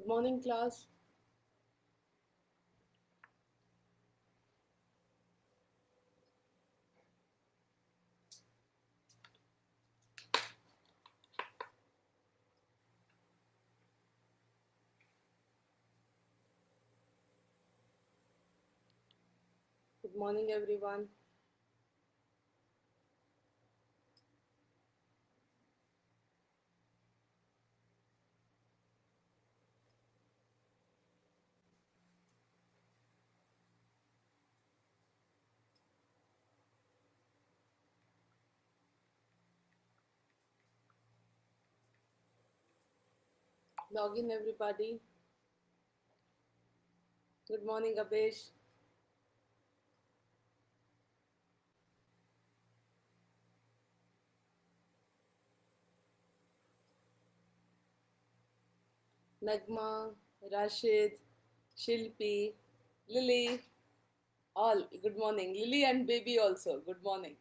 Morning, class. Good morning, everyone. Log in, everybody. Good morning, Abesh. Nagma, Rashid, Shilpi, Lily, all. Good morning. Lily and baby also. Good morning.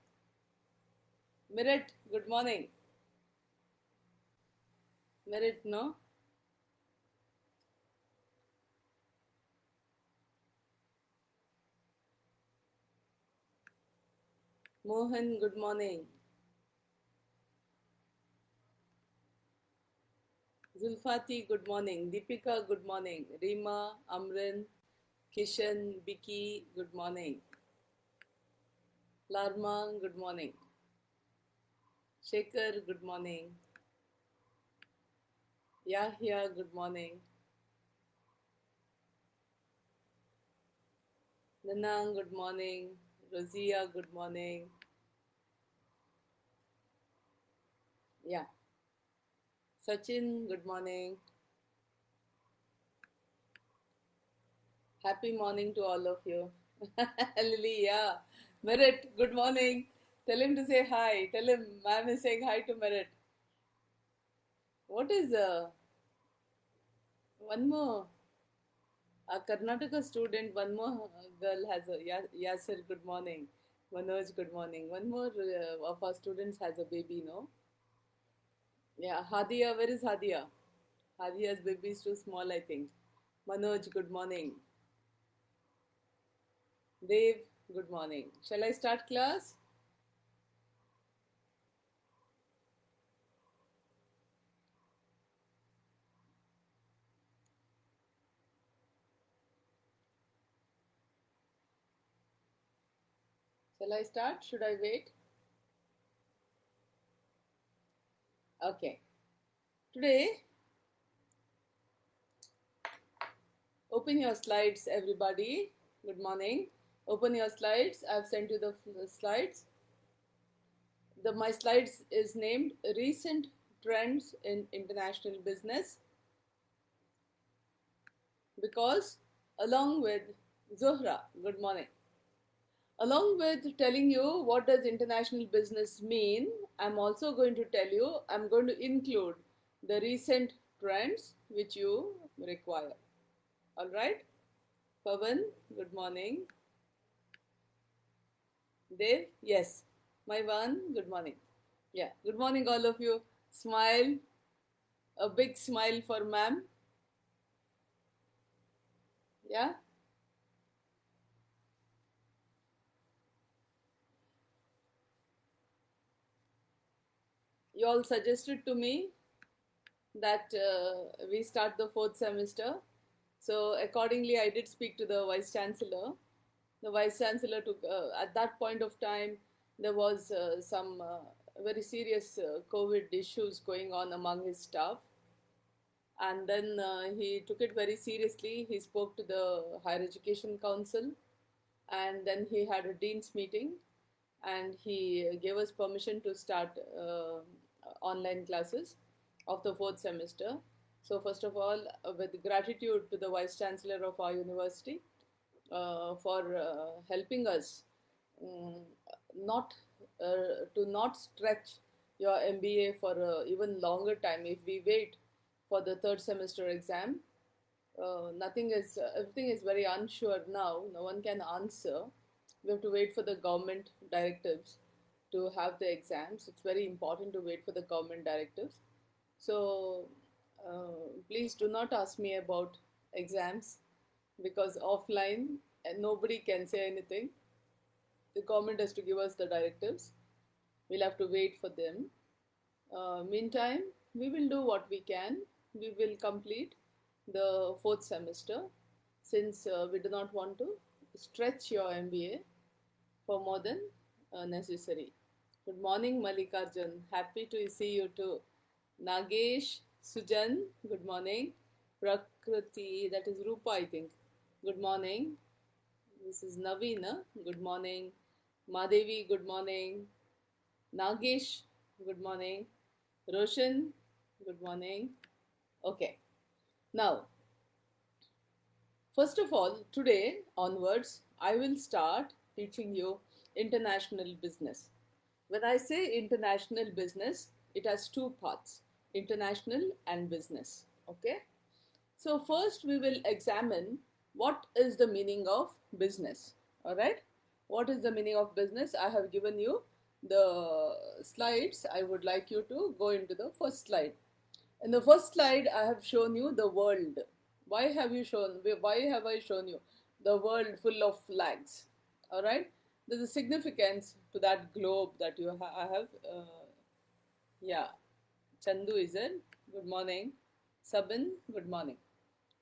Merit, good morning. Merit, no? Mohan, good morning. Zulfati, good morning. Deepika, good morning. Rima, Amrin, Kishan, Biki, good morning. Larma, good morning. Shekhar, good morning. Yahya, good morning. Nanang, good morning. Rosia, good morning. Yeah. Sachin, good morning. Happy morning to all of you. Lily, yeah. Merit, good morning. Tell him to say hi. Tell him ma'am is saying hi to Merit. What is one more? A Karnataka student, one more girl has a Yasir, good morning. Manoj, good morning. One more of our students has a baby, no? Yeah, Hadia, where is Hadia? Hadia's baby is too small, I think. Manoj, good morning. Dave, good morning. Shall I start class? Shall I start? Should I wait? Okay. Today, open your slides, everybody. Good morning. Open your slides. I've sent you the slides. My slides is named Recent Trends in International Business because along with Zohra, good morning. Along with telling you what does international business mean, I'm also going to tell you, I'm going to include the recent trends which you require. All right? Pavan, good morning. Dev, yes. My one, good morning. Yeah, good morning, all of you. Smile, a big smile for ma'am. Yeah, you all suggested to me that we start the fourth semester. So, accordingly, I did speak to the Vice Chancellor. The Vice Chancellor took, at that point of time, there was some very serious COVID issues going on among his staff. And then he took it very seriously. He spoke to the Higher Education Council, and then he had a dean's meeting, and he gave us permission to start online classes of the fourth semester. So, first of all, with gratitude to the Vice Chancellor of our university for helping us um, not to not stretch your MBA for even longer time. If we wait for the third semester exam, nothing is everything is very unsure now. No one can answer. We have to wait for the government directives to have the exams. It's very important to wait for the government directives. So Please do not ask me about exams because offline nobody can say anything. The government has to give us the directives. We'll have to wait for them. Meantime, we will do what we can. We will complete the fourth semester since we do not want to stretch your MBA for more than necessary. Good morning, Mallikarjun. Happy to see you too. Nagesh, Sujan, good morning. Prakriti, that is Rupa, I think. Good morning. This is Navina. Good morning. Madhavi, good morning. Nagesh, good morning. Roshan, good morning. Okay. Now, first of all, today onwards, I will start teaching you international business. When I say international business, it has two parts, international and business. Okay. So first we will examine what is the meaning of business. All right. What is the meaning of business? I have given you the slides. I would like you to go into the first slide. In the first slide, I have shown you the world. Why have I shown you the world full of flags? All right. There's a significance to that globe that I have. Yeah. Chandu is in. Good morning. Sabin, good morning.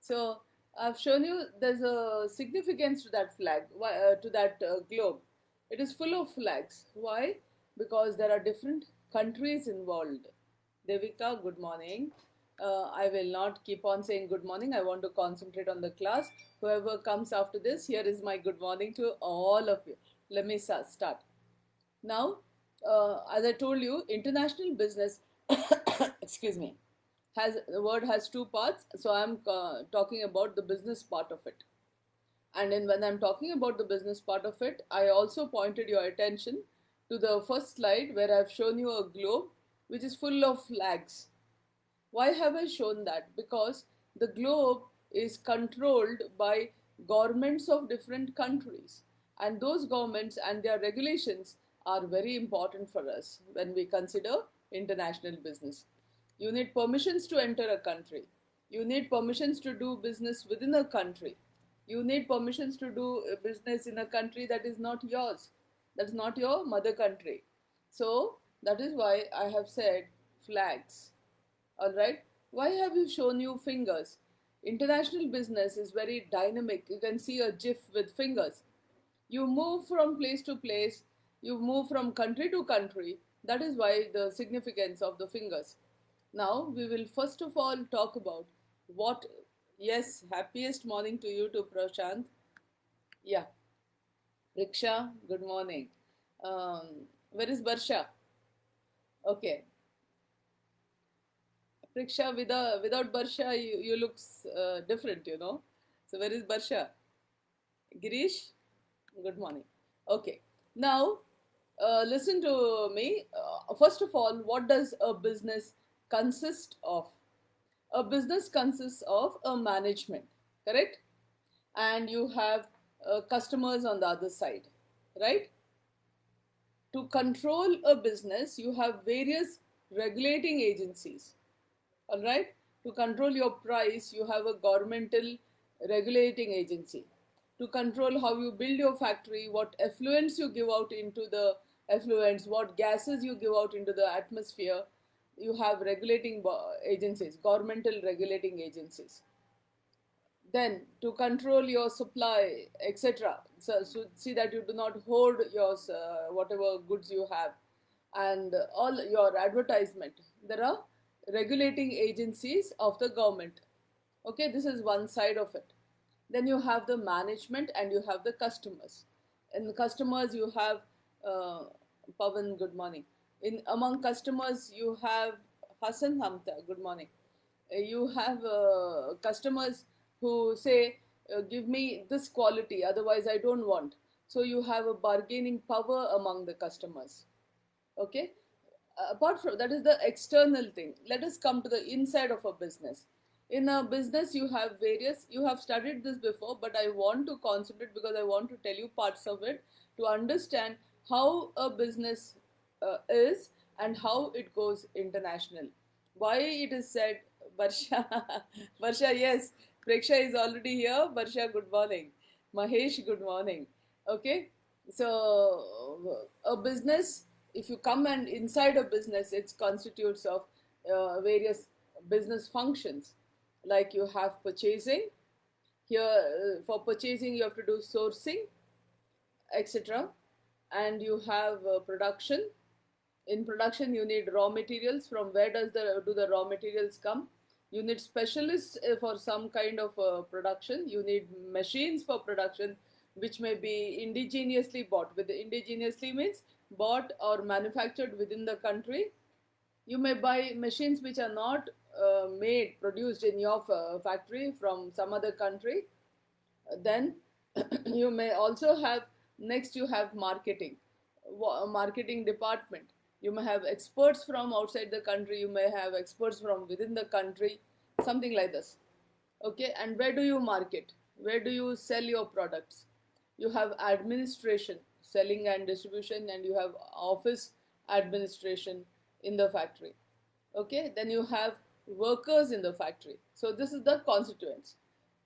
So I've shown you there's a significance to that flag, to that globe. It is full of flags. Why? Because there are different countries involved. Devika, good morning. I will not keep on saying good morning. I want to concentrate on the class. Whoever comes after this, here is my good morning to all of you. Let me start. Now, as I told you, international business, excuse me, the word has two parts. So I'm talking about the business part of it. And then when I'm talking about the business part of it, I also pointed your attention to the first slide where I've shown you a globe which is full of flags. Why have I shown that? Because the globe is controlled by governments of different countries, and those governments and their regulations are very important for us when we consider international business. You need permissions to enter a country. You need permissions to do business within a country. You need permissions to do business in a country that is not yours, that's not your mother country. So that is why I have said flags. All right. Why have you shown you fingers? International business is very dynamic. You can see a GIF with fingers. You move from place to place. You move from country to country. That is why the significance of the fingers. Now we will first of all talk about what. Yes, happiest morning to you too, Prashant. Yeah, Riksha, good morning. Where is Barsha? Okay, Riksha without Barsha, you looks different, you know. So where is Barsha? Girish, good morning. Okay, now listen to me. First of all, what does a business consist of? A business consists of a management, correct? And you have customers on the other side, right? To control a business, you have various regulating agencies, all right? To control your price, you have a governmental regulating agency. To control how you build your factory, what effluents you give out into the effluents, what gases you give out into the atmosphere, you have regulating agencies, governmental regulating agencies. Then to control your supply, etc. So see that you do not hoard your whatever goods you have, and all your advertisement. There are regulating agencies of the government. Okay, this is one side of it. Then you have the management and you have the customers. In the customers you have Pavan, good morning. In among customers you have Hassan Hamta, good morning. You have customers who say, give me this quality, otherwise I don't want. So you have a bargaining power among the customers. Okay. Apart from that is the external thing. Let us come to the inside of a business. In a business, you have various, you have studied this before, but I want to concentrate because I want to tell you parts of it to understand how a business is and how it goes international. Why it is said Barsha. Barsha, yes. Preksha is already here. Barsha, good morning. Mahesh, good morning. Okay. So, a business, if you come and inside a business, it constitutes of various business functions. Like you have purchasing. Here, for purchasing, you have to do sourcing, etc. And you have production. In production, you need raw materials. From where do the raw materials come? You need specialists for some kind of production. You need machines for production, which may be indigenously bought. With indigenously means bought or manufactured within the country. You may buy machines which are not produced in your factory from some other country. Then you may also have, next you have marketing, marketing department. You may have experts from outside the country, you may have experts from within the country, something like this. Okay, and where do you market? Where do you sell your products? You have administration, selling and distribution, and you have office administration in the factory. Okay, then you have workers in the factory. So this is the constituents.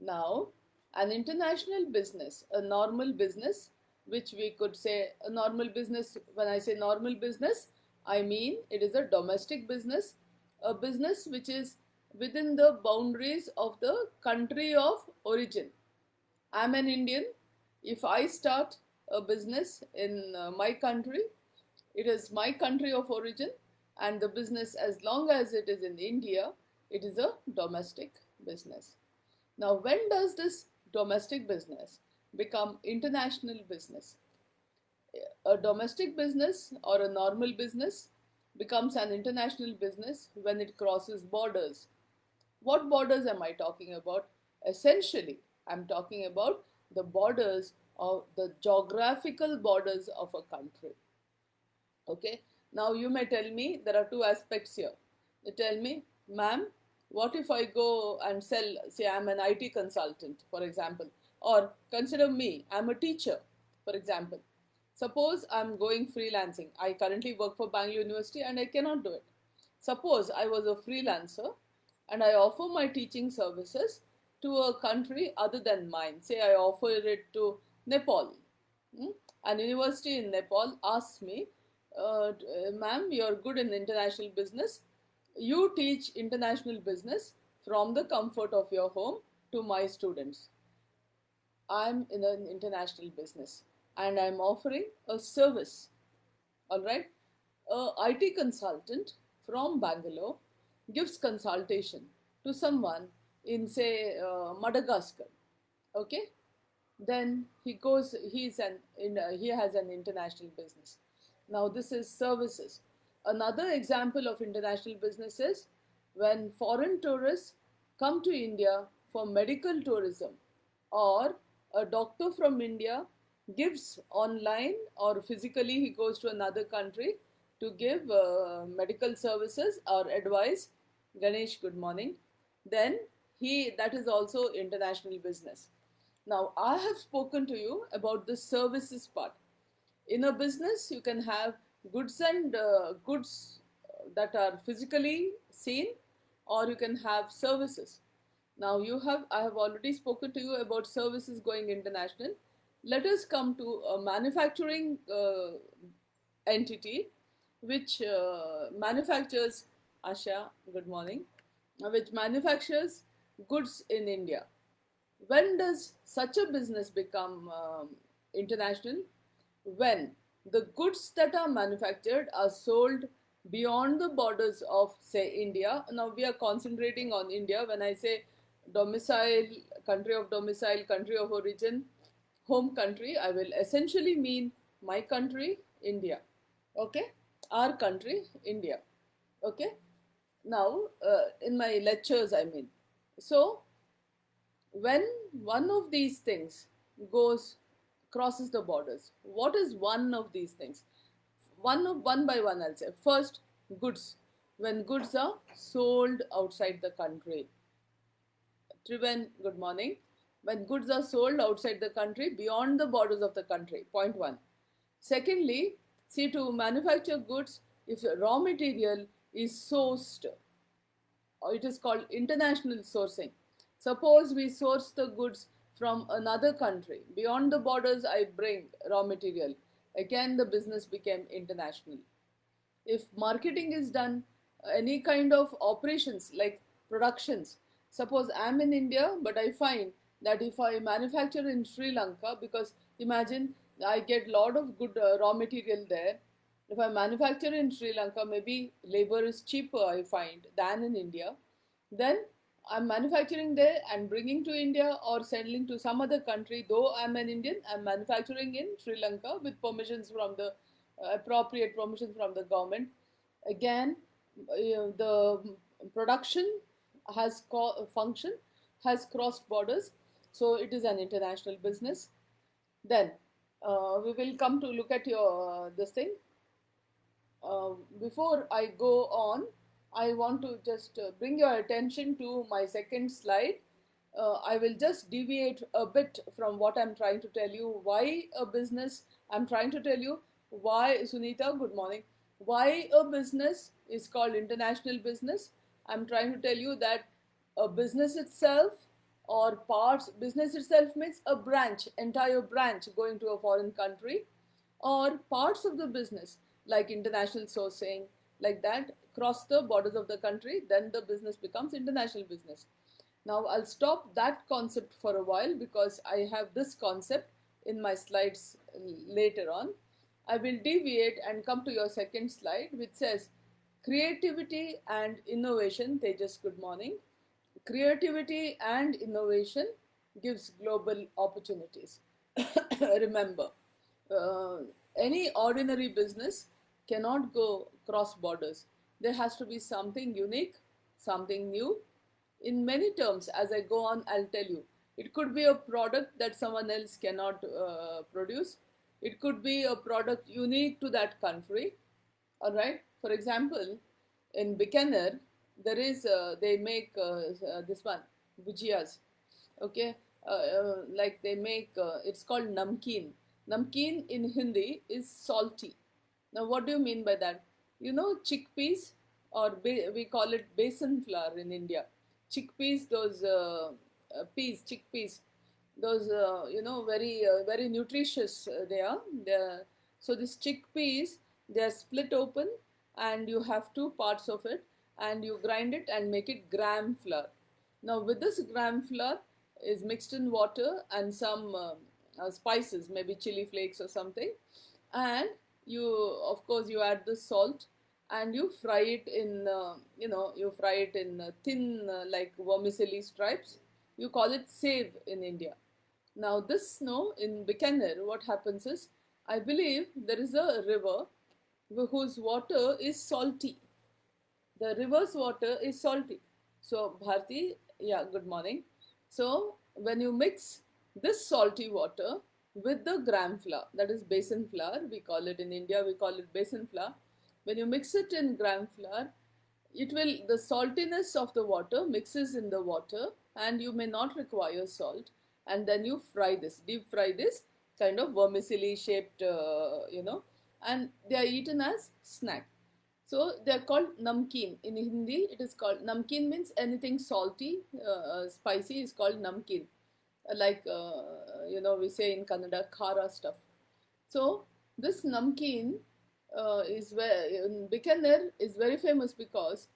Now, an international business, a normal business, which we could say a normal business. When I say normal business, I mean it is a domestic business, a business which is within the boundaries of the country of origin. I'm an Indian. If I start a business in my country, it is my country of origin, and the business, as long as it is in India, it is a domestic business. Now, when does this domestic business become international business? A domestic business or a normal business becomes an international business when it crosses borders. What borders am I talking about? Essentially, I'm talking about the borders of the geographical borders of a country. Okay, now you may tell me there are two aspects here. You tell me, ma'am, what if I go and sell, say I'm an IT consultant, for example, or consider me, I'm a teacher, for example. Suppose I'm going freelancing. I currently work for Bangalore University and I cannot do it. Suppose I was a freelancer and I offer my teaching services to a country other than mine. Say I offer it to Nepal. An university in Nepal asks me, ma'am, you're good in international business. You teach international business from the comfort of your home to my students. I'm in an international business and I'm offering a service. All right. A IT consultant from Bangalore gives consultation to someone in, say, Madagascar. Okay. Then he has an international business. Now this is services. Another example of international business is when foreign tourists come to India for medical tourism, or a doctor from India gives online or physically he goes to another country to give medical services or advice. Ganesh, good morning. Then that is also international business. Now I have spoken to you about the services part. In a business, you can have goods and goods that are physically seen, or you can have services. Now I have already spoken to you about services going international. Let us come to a manufacturing entity which manufactures, Asha, good morning, which manufactures goods in India. When does such a business become international? When the goods that are manufactured are sold beyond the borders of, say, India. Now we are concentrating on India. When I say domicile, country of origin, home country, I will essentially mean my country, India. Okay, our country, India. Okay, now in my lectures, I mean. So when one of these things crosses the borders, what is one of these things? One by one, I'll say. First, goods. When goods are sold outside the country. Triven, good morning. When goods are sold outside the country, beyond the borders of the country, point one. Secondly, see, to manufacture goods, if raw material is sourced it is called international sourcing. Suppose we source the goods from another country. Beyond the borders, I bring raw material. Again, the business became international. If marketing is done, any kind of operations like productions, suppose I'm in India, but I find that if I manufacture in Sri Lanka, because imagine I get a lot of good raw material there. If I manufacture in Sri Lanka, maybe labor is cheaper, I find, than in India. Then I'm manufacturing there and bringing to India or sending to some other country. Though I'm an Indian, I'm manufacturing in Sri Lanka with permissions from the appropriate permissions from the government. Again, the production has function has crossed borders, so it is an international business. Then we will come to look at your this thing. Before I go on, I want to just bring your attention to my second slide. I will just deviate a bit from what I'm trying to tell you. Why a business? I'm trying to tell you why, Sunita, good morning. Why a business is called international business. I'm trying to tell you that a business itself or parts, business itself means a branch, entire branch going to a foreign country, or parts of the business like international sourcing, like that, cross the borders of the country, then the business becomes international business. Now I'll stop that concept for a while because I have this concept in my slides later on. I will deviate and come to your second slide, which says creativity and innovation. Tejas, good morning. Creativity and innovation gives global opportunities. Remember, uh, any ordinary business cannot go cross borders. There has to be something unique, something new. In many terms, as I go on, I'll tell you. It could be a product that someone else cannot produce. It could be a product unique to that country. All right. For example, in Bikaner, there is they make this one bhujiyas. Okay, like they make it's called namkeen. Namkeen in Hindi is salty. Now, what do you mean by that? You know chickpeas, or we call it besan flour in India. Chickpeas, those chickpeas, those very nutritious they are. So this chickpeas, they are split open, and you have two parts of it, and you grind it and make it gram flour. Now, with this gram flour is mixed in water and some spices, maybe chili flakes or something, and you, of course, you add the salt, and you fry it in thin like vermicelli stripes. You call it save in India. Now this, no, in Bikaner, what happens is, I believe there is a river whose water is salty. The river's water is salty. So Bharti, yeah, good morning. So when you mix this salty water with the gram flour, that is besan flour, we call it in India, we call it besan flour. When you mix it in gram flour, the saltiness of the water mixes in the water, and you may not require salt. And then you deep fry this kind of vermicelli shaped, and they are eaten as snack. So they are called namkeen. In Hindi, it is called namkeen, means anything salty, spicy is called namkeen. We say in Kannada, khara stuff. So this namkeen in Bikaner is very famous because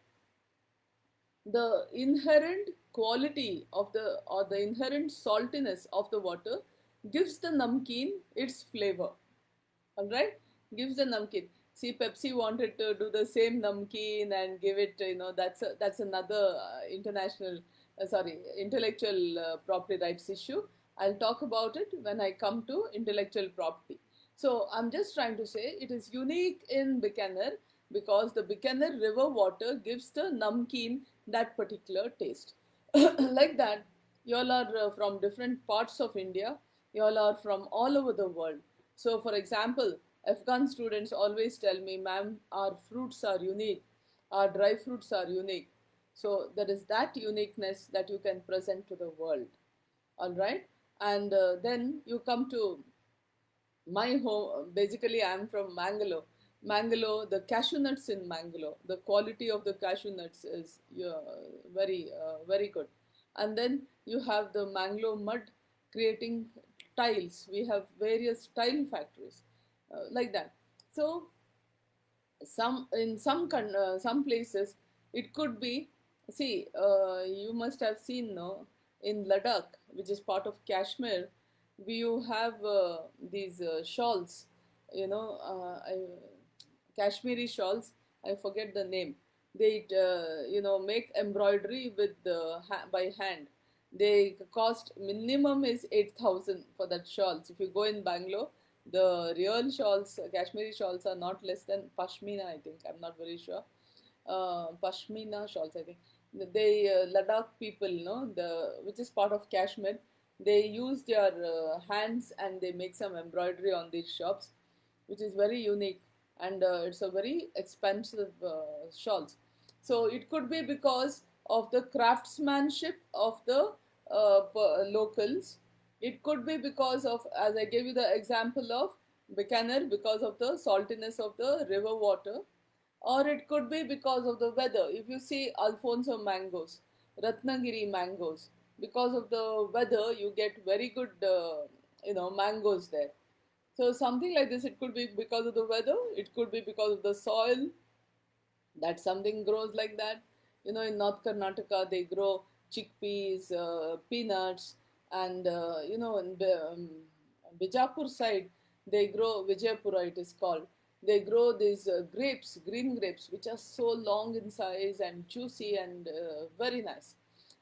the inherent quality of the inherent saltiness of the water gives the namkeen its flavor. All right, gives the namkeen. See, Pepsi wanted to do the same namkeen and give it. That's another intellectual property rights issue. I'll talk about it when I come to intellectual property. So I'm just trying to say it is unique in Bikaner because the Bikaner river water gives the namkeen that particular taste. Like that, you all are from different parts of India. You all are from all over the world. So, for example, Afghan students always tell me, ma'am, our fruits are unique, our dry fruits are unique. So, there is that uniqueness that you can present to the world. All right. And then you come to my home. Basically, I am from Mangalore. Mangalore, the cashew nuts in Mangalore, the quality of the cashew nuts is very good. And then you have the Mangalore mud creating tiles. We have various tile factories like that. So some places it could be, see, you must have seen, no, in Ladakh, which is part of Kashmir, you have these shawls, you know, Kashmiri shawls. I forget the name. They make embroidery with by hand. They cost minimum is 8,000 for that shawls. If you go in Bangalore, the real shawls, Kashmiri shawls, are not less than pashmina, I think. I'm not very sure. Pashmina shawls, I think. They Ladakh people, which is part of Kashmir, they use their hands and they make some embroidery on these shops, which is very unique, and it's a very expensive shawls. So it could be because of the craftsmanship of the locals. It could be because of, as I gave you the example of Bikaner, because of the saltiness of the river water, or it could be because of the weather. If you see Alfonso mangoes, Ratnagiri mangoes, because of the weather, you get very good, mangoes there. So something like this, it could be because of the weather, it could be because of the soil, that something grows like that. In North Karnataka, they grow chickpeas, peanuts, and in Bijapur side, they grow Vijayapura, it is called. They grow these grapes, green grapes, which are so long in size and juicy and very nice.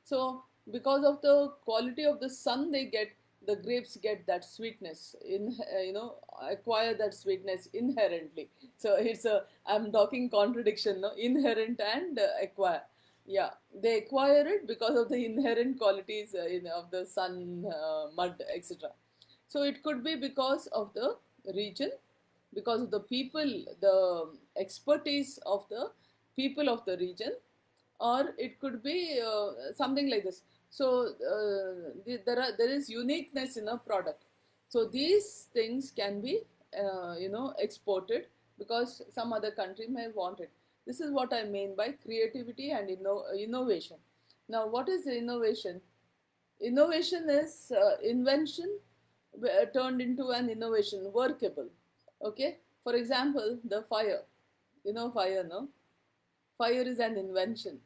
So, because of the quality of the sun they get, the grapes get that sweetness acquire that sweetness inherently. So I'm talking contradiction, no, inherent and acquire. Yeah, they acquire it because of the inherent qualities of the sun, mud, etc. So it could be because of the region, because of the people, the expertise of the people of the region, or it could be something like this. So there is uniqueness in a product. So these things can be exported because some other country may want it. This is what I mean by creativity and innovation. Now, what is the innovation? Innovation is invention turned into an innovation, workable. Okay, for example, the fire. Fire, no? Fire is an invention.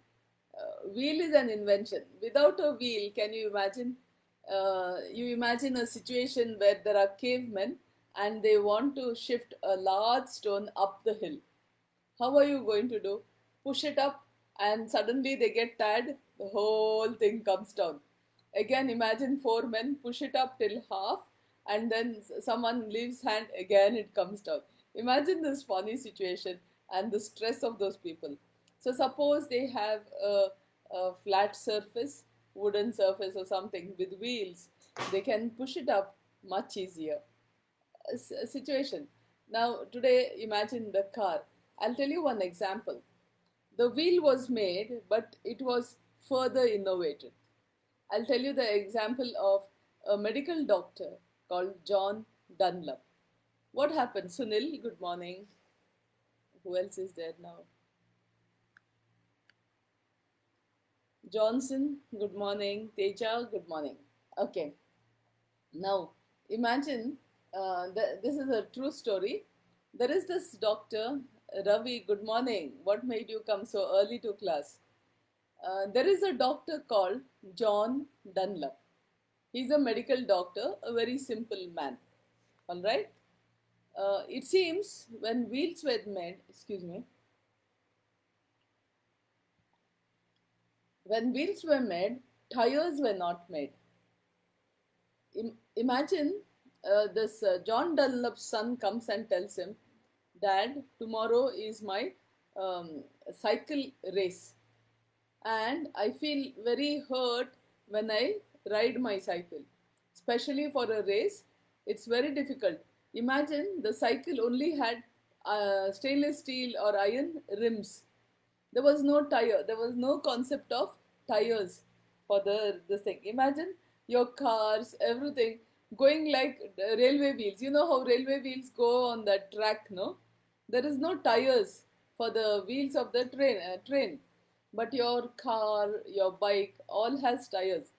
Wheel is an invention. Without a wheel, can you imagine? You imagine a situation where there are cavemen and they want to shift a large stone up the hill. How are you going to do? Push it up, and suddenly they get tired, the whole thing comes down. Again, imagine four men push it up till half, and then someone leaves hand, again it comes down. Imagine this funny situation and the stress of those people. So, suppose they have a flat surface, wooden surface, or something with wheels, they can push it up much easier. A situation. Now, today, imagine the car. I'll tell you one example. The wheel was made, but it was further innovated. I'll tell you the example of a medical doctor called John Dunlop. What happened? Sunil, good morning. Who else is there now? Johnson, good morning. Teja, good morning. Okay. Now, imagine this is a true story. There is this doctor, Ravi, good morning. What made you come so early to class? There is a doctor called John Dunlop. He's a medical doctor, a very simple man. All right. It seems when wheels were made, when wheels were made, tires were not made. Imagine this John Dunlop's son comes and tells him, Dad, tomorrow is my cycle race, and I feel very hurt when I ride my cycle, especially for a race. It's very difficult. Imagine the cycle only had stainless steel or iron rims. There was no tire. There was no concept of tires for this thing. Imagine your cars, everything going like railway wheels. You know how railway wheels go on that track, no? There is no tires for the wheels of the train, but your car, your bike, all has tires.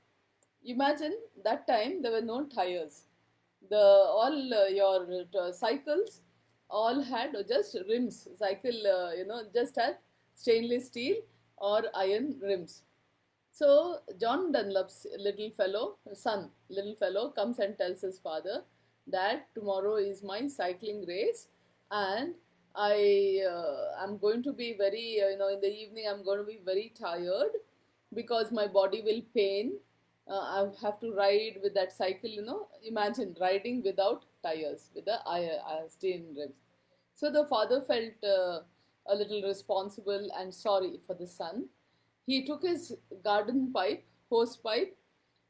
Imagine that time there were no tires. The all your cycles all had just rims. Cycle, just had stainless steel or iron rims. So John Dunlop's little fellow, comes and tells his father that tomorrow is my cycling race, and I am going to be very, in the evening I'm going to be very tired because my body will pain. I have to ride with that cycle, Imagine riding without tires, with the steel rims. So the father felt a little responsible and sorry for the son. He took his garden pipe, hose pipe,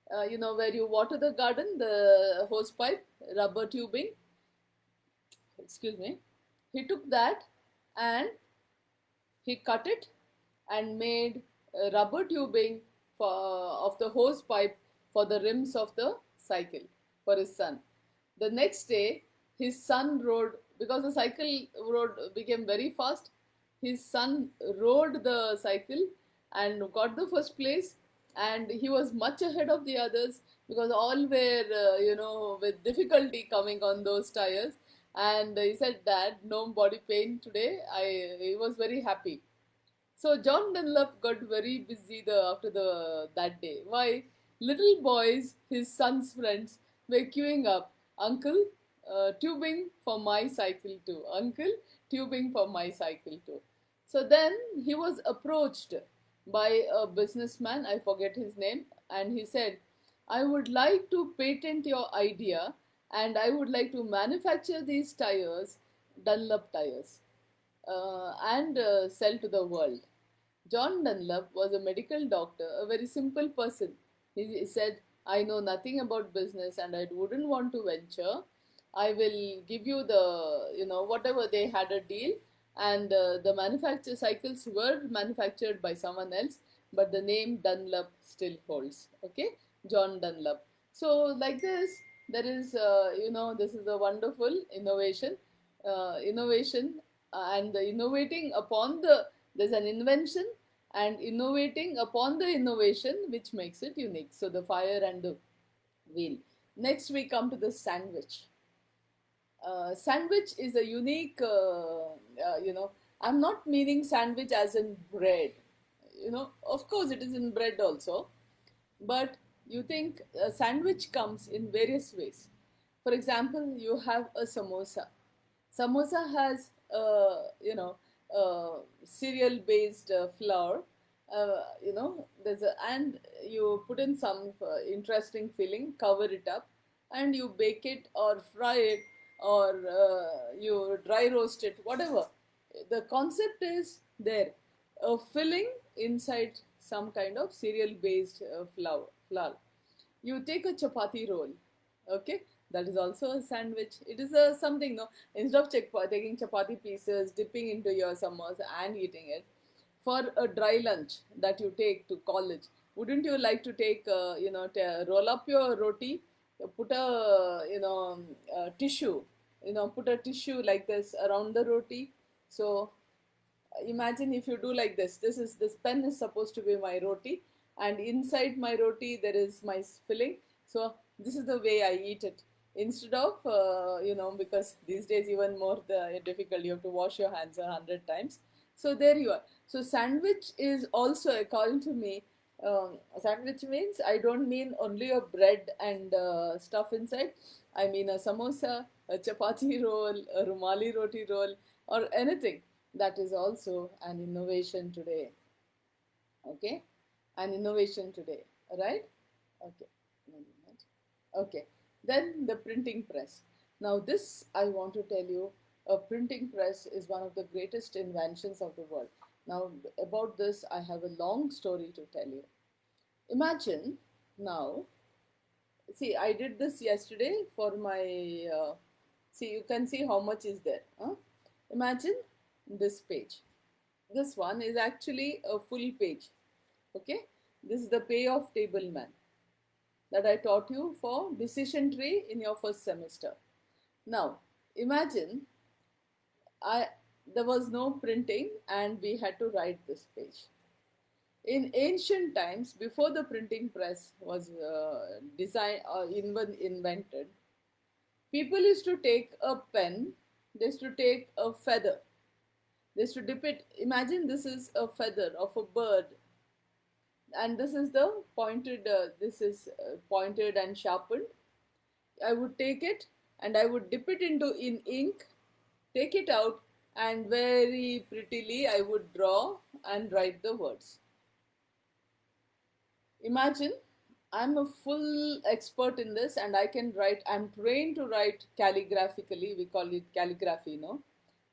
where you water the garden, the hose pipe, rubber tubing, excuse me. He took that and he cut it and made rubber tubing of the hose pipe for the rims of the cycle for his son. The next day, his son rode, because the cycle road became very fast, his son rode the cycle and got the first place, and he was much ahead of the others because all were, with difficulty coming on those tires. And he said, Dad, no body pain today. He was very happy. So John Dunlop got very busy after that day. Why? Little boys, his son's friends, were queuing up. Uncle, tubing for my cycle too. Uncle, tubing for my cycle too. So then he was approached by a businessman, I forget his name, and he said, I would like to patent your idea and I would like to manufacture these tires, Dunlop tires, and sell to the world. John Dunlop was a medical doctor, a very simple person. He said, I know nothing about business and I wouldn't want to venture. I will give you whatever. They had a deal, and the manufacture cycles were manufactured by someone else, but the name Dunlop still holds. Okay, John Dunlop. So, like this, there is, this is a wonderful innovation, and the innovating upon there's an invention and innovating upon the innovation which makes it unique. So the fire and the wheel. Next we come to the sandwich. Sandwich is a unique, I'm not meaning sandwich as in bread. Of course it is in bread also, but you think a sandwich comes in various ways. For example, you have a samosa. Samosa has, cereal based flour. And you put in some interesting filling, cover it up, and you bake it or fry it, or you dry roast it, whatever. The concept is there, a filling inside some kind of cereal based flour. You take a chapati roll, okay, that is also a sandwich. It is a something, no, instead of taking chapati pieces, dipping into your samosa and eating it, for a dry lunch that you take to college, wouldn't you like to take, roll up your roti, put a tissue, put a tissue like this around the roti. So imagine if you do like this pen is supposed to be my roti, and inside my roti there is my filling. So this is the way I eat it, instead of because these days even more difficult, you have to wash your hands 100 times. So there you are. So sandwich is also, according to me, sandwich means, I don't mean only a bread and stuff inside. I mean a samosa, a chapati roll, a rumali roti roll, or anything. That is also an innovation today. Okay, an innovation today, right? Okay, okay. Then the printing press. Now this I want to tell you, a printing press is one of the greatest inventions of the world. Now about this I have a long story to tell you. Imagine now, see, I did this yesterday for my, see, you can see how much is there. Huh? Imagine this page. This one is actually a full page. Okay, this is the payoff table man that I taught you for decision tree in your first semester. Now imagine there was no printing and we had to write this page. In ancient times, before the printing press was designed or even invented, people used to take a pen, they used to take a feather, they used to dip it. Imagine this is a feather of a bird, and this is the pointed, this is pointed and sharpened. I would take it and I would dip it into in ink, take it out, and very prettily I would draw and write the words. Imagine I'm a full expert in this and I can write, I'm trained to write calligraphically, we call it calligraphy, no?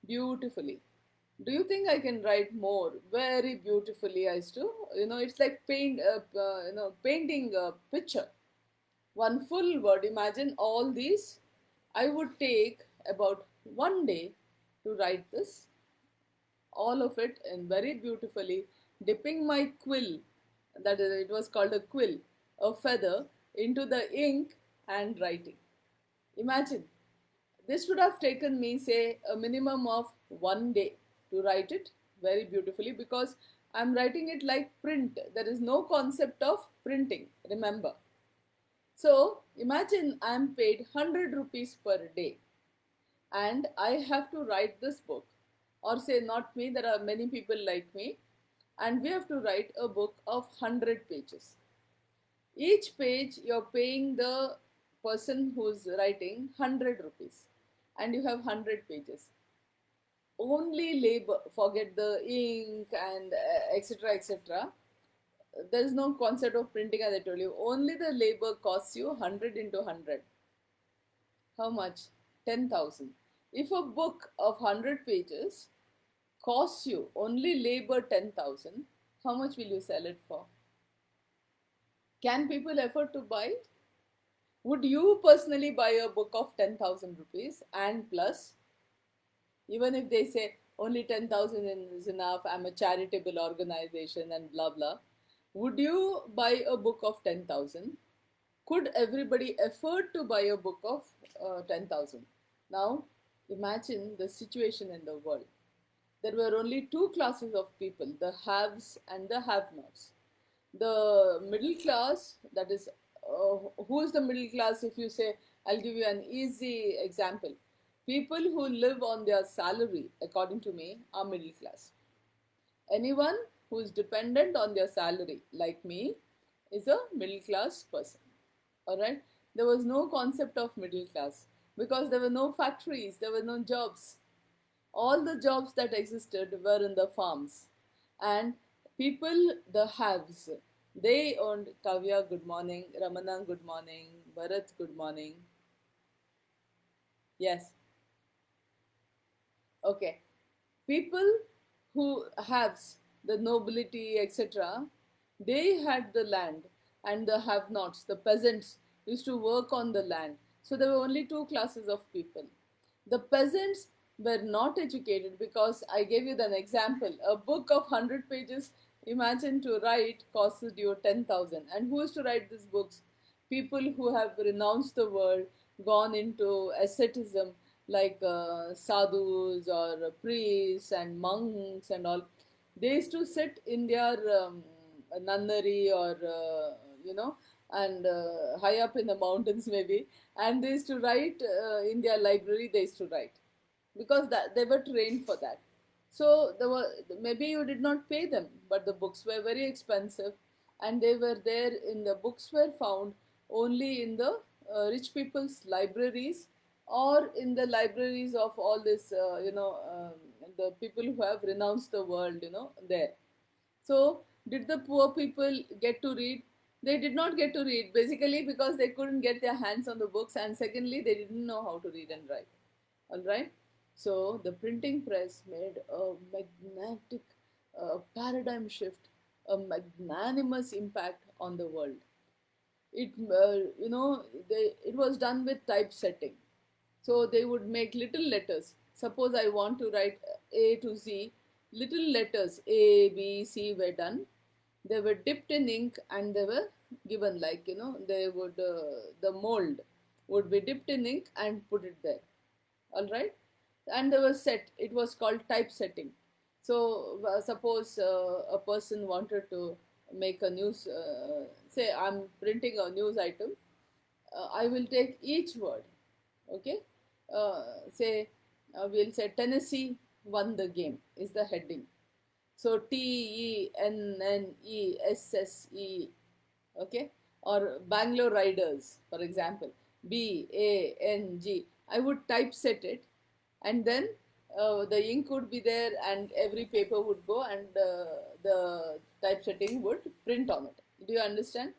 Beautifully. Do you think I can write more? Very beautifully I used to, it's like painting a picture. One full word, imagine all these. I would take about 1 day to write this, all of it, and very beautifully, dipping my quill, that is, it was called a quill, a feather, into the ink and writing. Imagine, this would have taken me, say, a minimum of 1 day to write it very beautifully, because I'm writing it like print. There is no concept of printing, remember. So imagine I'm paid 100 rupees per day and I have to write this book. Or say, not me, there are many people like me, and we have to write a book of 100 pages. Each page you're paying the person who's writing 100 rupees, and you have 100 pages. Only labor, forget the ink and etc. etc. There is no concept of printing, as I told you. Only the labor costs you 100 into 100. How much? 10,000. If a book of 100 pages costs you only labor 10,000, how much will you sell it for? Can people afford to buy? Would you personally buy a book of 10,000 rupees and plus? Even if they say only 10,000 is enough, I'm a charitable organization and blah blah. Would you buy a book of 10,000? Could everybody afford to buy a book of 10,000? Now, imagine the situation in the world. There were only two classes of people, the haves and the have-nots. The middle class, that is, who is the middle class? If you say, I'll give you an easy example. People who live on their salary, according to me, are middle class. Anyone who is dependent on their salary, like me, is a middle class person. Alright? There was no concept of middle class because there were no factories, there were no jobs. All the jobs that existed were in the farms. And people, the haves, they owned. Kavya, good morning. Ramana, good morning. Bharat, good morning. Yes. Okay. People who haves, the nobility, etc., they had the land, and the have-nots, the peasants, used to work on the land. So there were only two classes of people. The peasants were not educated because I gave you an example. A book of 100 pages, imagine, to write costed you 10,000. And who is to write these books? People who have renounced the world, gone into asceticism, like sadhus or priests and monks and all. They used to sit in their nunnery or, and high up in the mountains maybe, and they used to write in their library, they used to write because that they were trained for that. So there were, maybe you did not pay them, but the books were very expensive, and they were there. In the books were found only in the rich people's libraries, or in the libraries of all this, the people who have renounced the world, there. So did the poor people get to read? They did not get to read, basically because they couldn't get their hands on the books, and secondly, they didn't know how to read and write. All right. So the printing press made a magnetic paradigm shift, a magnanimous impact on the world. It, it was done with typesetting. So they would make little letters. Suppose I want to write A to Z, little letters A, B, C were done. They were dipped in ink and they were given, like, they would, the mold would be dipped in ink and put it there. All right. and there was set. It was called typesetting. So suppose a person wanted to make a news, say I'm printing a news item. I will take each word. Okay, say we'll say Tennessee won the game is the heading. So TENNESSE, okay, or Bangalore Riders, for example, BANG. I would typeset it, and then the ink would be there, and every paper would go, and the typesetting would print on it. Do you understand?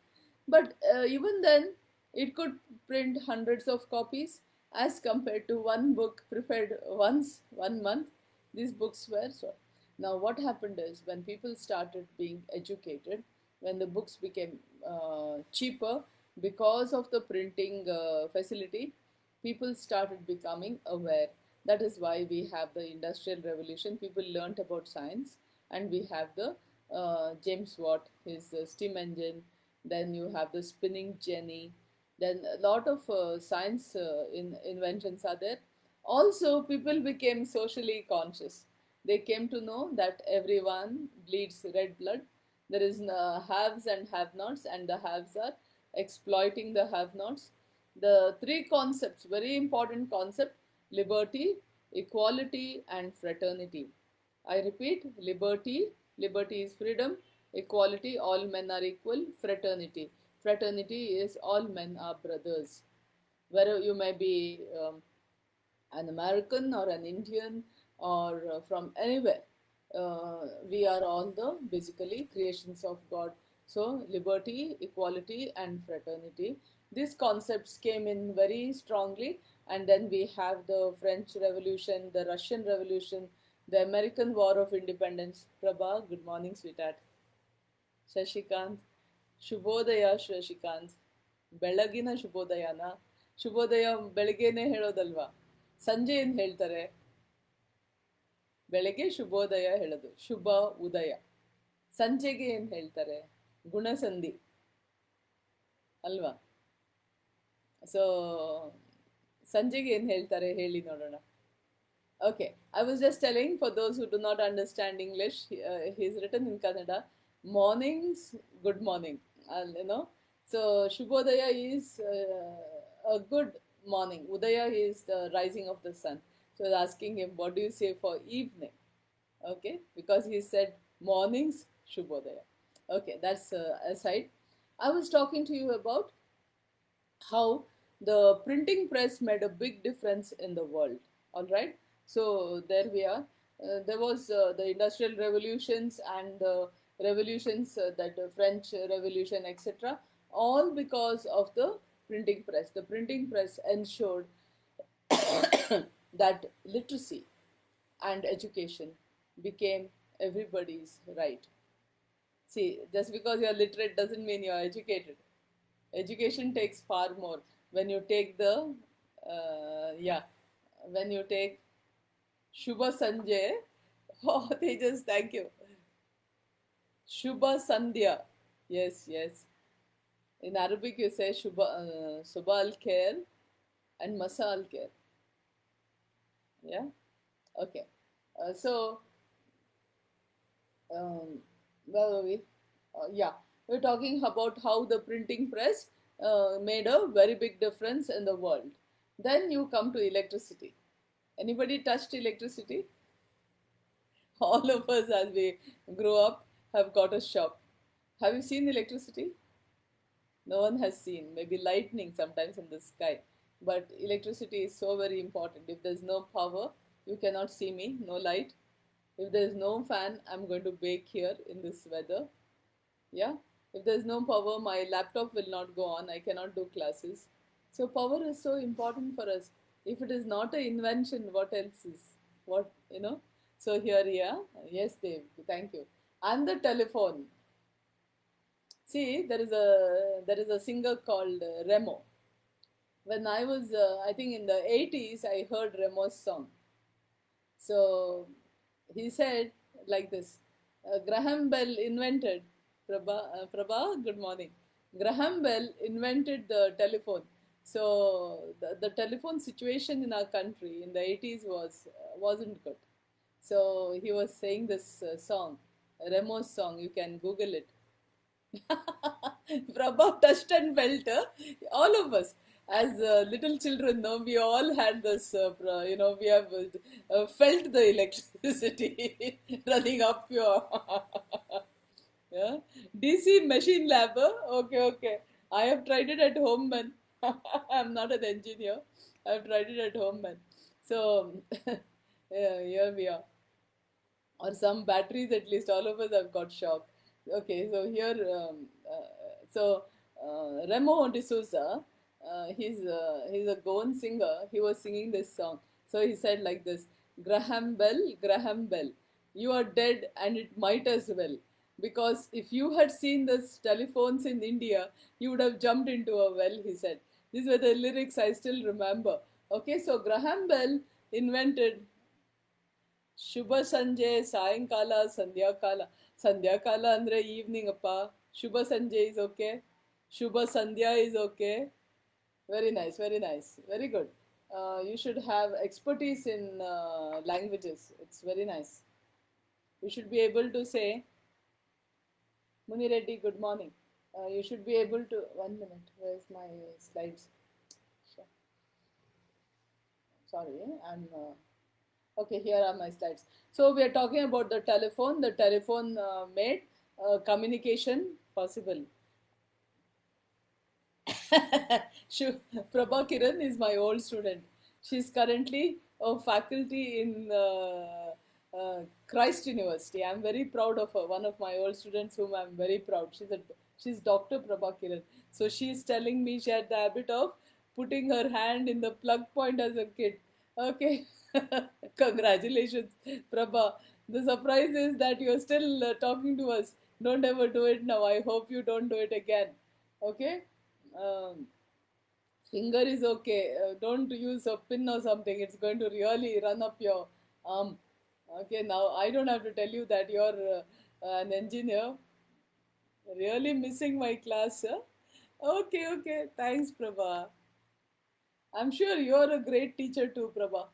But even then, it could print hundreds of copies as compared to one book prepared once, 1 month. These books were so. Now, what happened is when people started being educated, when the books became cheaper because of the printing facility, people started becoming aware. That is why we have the Industrial Revolution. People learnt about science, and we have the James Watt, his steam engine. Then you have the spinning jenny. Then a lot of science inventions are there. Also, people became socially conscious. They came to know that everyone bleeds red blood. There is haves and have-nots, and the haves are exploiting the have-nots. The three concepts, very important concept: liberty, equality, and fraternity. I repeat: liberty, liberty is freedom; equality, all men are equal; fraternity, fraternity is all men are brothers. Whether you may be an American or an Indian or from anywhere, we are all the basically creations of God. So, liberty, equality, and fraternity. These concepts came in very strongly, and then we have the French Revolution, the Russian Revolution, the American War of Independence. Prabha, good morning, sweetheart. Shashikant, ಶುಭೋದಯ ಶಶಿಕಾಂತ್. ಬೆಳಗಿನ ಶುಭೋದಯನ? ಶುಭೋದಯ ಬೆಳಗ್ಗೆನೆ ಹೇಳೋದಲ್ವಾ? ಸಂಜೆ ಏನು ಹೇಳ್ತಾರೆ? ಬೆಳಗ್ಗೆ ಶುಭೋದಯ ಹೇಳೋದು, ಶುಭ ಉದಯ. ಸಂಜೆಗೆ ಏನು ಹೇಳ್ತಾರೆ? ಗುಣಸಂಧಿ ಅಲ್ವಾ? ಸೊ ಸಂಜೆಗೆ ಏನು ಹೇಳ್ತಾರೆ ಹೇಳಿ ನೋಡೋಣ. Okay, I was just telling, for those who do not understand English, he's written in Kannada, mornings, good morning, So Shubhodaya is a good morning. Udaya is the rising of the sun. So I was asking him, what do you say for evening? Okay, because he said mornings, Shubhodaya. Okay, that's aside. I was talking to you about how the printing press made a big difference in the world. All right, so there we are. There was the industrial revolutions and the revolutions, that French Revolution, etc. All because of the printing press. The printing press ensured that literacy and education became everybody's right. See, just because you're literate doesn't mean you're educated. Education takes far more. When you take the, yeah, when you take Shubha Sanjay, oh, they just thank you. Shubha Sandhya. Yes, yes. In Arabic, you say Subha al Khair and Masa al Khair. Yeah? Okay. So, where were we? Yeah, we're talking about how the printing press made a very big difference in the world. Then you come to electricity. Anybody touched electricity? All of us, as we grow up, have got a shop. Have you seen electricity? No one has seen. Maybe lightning sometimes in the sky. But electricity is so very important. If there's no power, you cannot see me, no light. If there's no fan, I'm going to bake here in this weather. Yeah, if there's no power, my laptop will not go on. I cannot do classes. So power is so important for us. If it is not an invention, what else is? What? So here, yeah, yes, Dave, thank you. And the telephone. See, there is a singer called Remo. When I was, I think in the 80s, I heard Remo's song. So he said like this: Graham Bell invented, Prabha, good morning. Graham Bell invented the telephone, So the telephone situation in our country in the 80s wasn't good. So he was saying this song, Remo's song. You can Google it. Prabha touched and felt. All of us, as little children, no, we all had this. We have felt the electricity running up your yeah. DC machine lab. Okay, okay. I have tried it at home, man. I'm not an engineer. I've tried it at home, man. So yeah, here we are, or some batteries at least. All of us have got shocked. Okay, so here, Remo D'Souza, he's a Goan singer. He was singing this song. So he said like this: Graham Bell, you are dead, and it might as well. Because if you had seen this telephones in India, you would have jumped into a well. He said. These were the lyrics I still remember. Okay, so Graham Bell invented ಶುಭ ಸಂಜೆ ಸಾಯಂಕಾಲ ಸಂಧ್ಯಾಕಾಲ ಸಂಧ್ಯಾಕಾಲ ಅಂದ್ರೆ evening ಅಪ್ಪ ಶುಭ ಸಂಜೆ is okay Shubha Sandhya is okay very nice very nice very good you should have expertise in languages it's very nice you should be able to say Muni Reddy good morning you should be able to 1 minute where's my slides sure. Sorry I'm Okay, here are my slides. So we are talking about the telephone. The telephone made communication possible. Prabha Kiran is my old student. She's currently a faculty in Christ University. I'm very proud of her. One of my old students whom I'm very proud. She's Dr. Prabha Kiran. So she's telling me she had the habit of putting her hand in the plug point as a kid. Okay. Congratulations, Prabha. The surprise is that you're still talking to us. Don't ever do it now. I hope you don't do it again. Okay? Um, Finger is okay. Don't use a pin or something. It's going to really run up your arm. Okay, now I don't have to tell you that you're an engineer. Really missing my class, huh? Okay, okay. Thanks, Prabha. I'm sure you're a great teacher too, Prabha.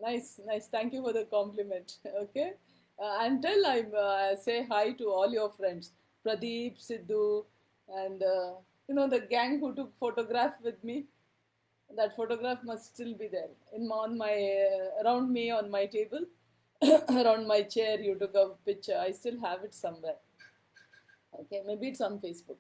Nice, nice. Thank you for the compliment. Okay. Until I say hi to all your friends, Pradeep, Sidhu, and the gang who took photograph with me. That photograph must still be there on my around me on my table, around my chair. You took a picture. I still have it somewhere. Okay, maybe it's on Facebook.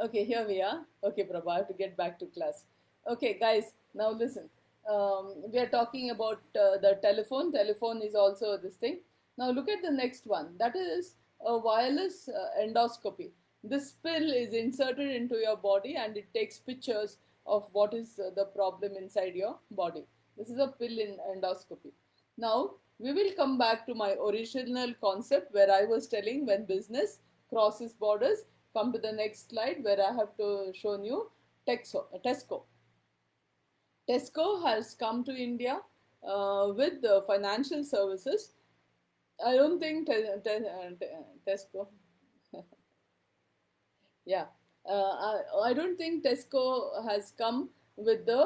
Okay, here we are. Okay, Prabha, I have to get back to class. Okay, guys, now listen. We are talking about the telephone. Telephone is also this thing. Now look at the next one. That is a wireless endoscopy. This pill is inserted into your body and it takes pictures of what is the problem inside your body. This is a pill in endoscopy. Now we will come back to my original concept where I was telling when business crosses borders. Come to the next slide where I have to show you Tesco. Tesco has come to India with financial services. I don't think Tesco. Yeah, I don't think Tesco has come with the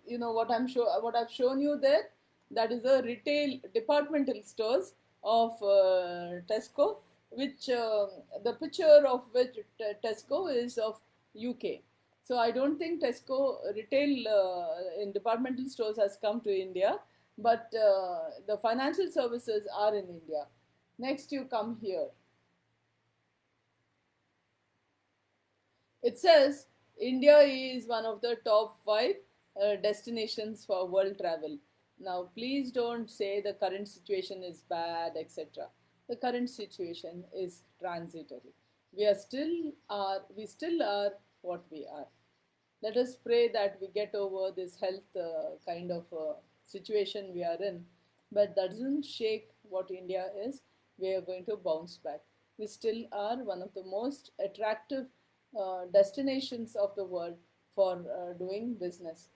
what I've shown you there. That is a retail departmental stores of Tesco, which the picture of which Tesco is of UK. So I don't think Tesco retail in departmental stores has come to India, but the financial services are in India. Next, you come here. It says India is one of the top 5 destinations for world travel. Now, please don't say the current situation is bad, etc. The current situation is transitory. We still are what we are. Let us pray that we get over this health kind of situation we are in. But that doesn't shake what India is. We are going to bounce back. We still are one of the most attractive destinations of the world for doing business.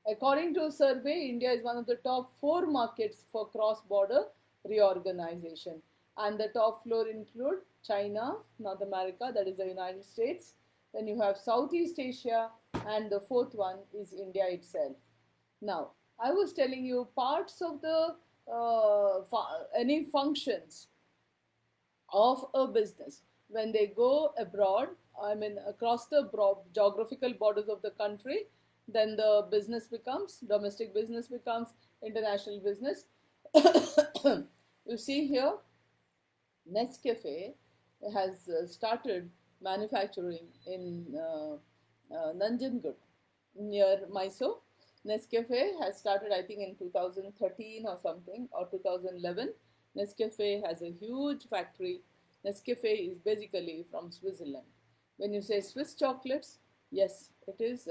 According to a survey, India is one of the top 4 markets for cross-border reorganization. And the top floor include China, North America, that is the United States, then you have Southeast Asia, and the fourth one is India itself. Now, I was telling you parts of the any functions of a business when they go abroad, I mean across the geographical borders of the country, then the business becomes domestic business becomes international business. You see here, Nescafe has started manufacturing in Nanjangud near Mysore. Nescafe has started, I think, in 2013 or something, or 2011. Nescafe has a huge factory. Nescafe is basically from Switzerland. When you say Swiss chocolates, yes, it is.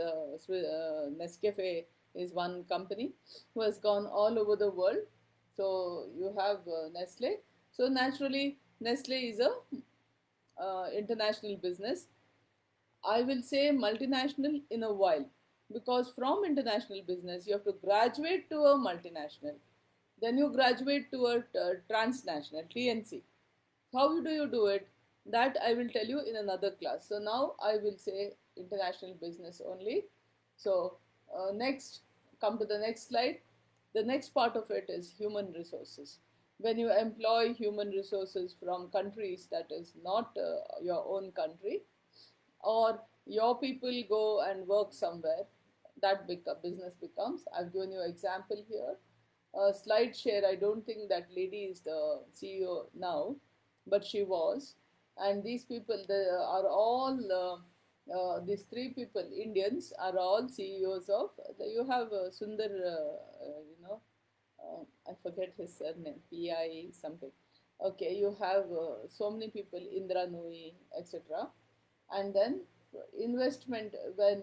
Nescafe is one company who has gone all over the world. So you have Nestle. So naturally, Nestle is a international business. I will say multinational in a while, because from international business you have to graduate to a multinational, then you graduate to a transnational TNC. How do you do it? That I will tell you in another class. So now I will say international business only. So next, come to the next slide. The next part of it is human resources. When you employ human resources from countries that is not your own country, or your people go and work somewhere, that business becomes. I've given you an example here. Slide share, I don't think that lady is the CEO now, but she was. And these people, they are all, these three people, Indians, are all CEOs of, you have Sundar, I forget his surname, PI something. Okay, you have so many people, Indra Nui, etc. And then investment, when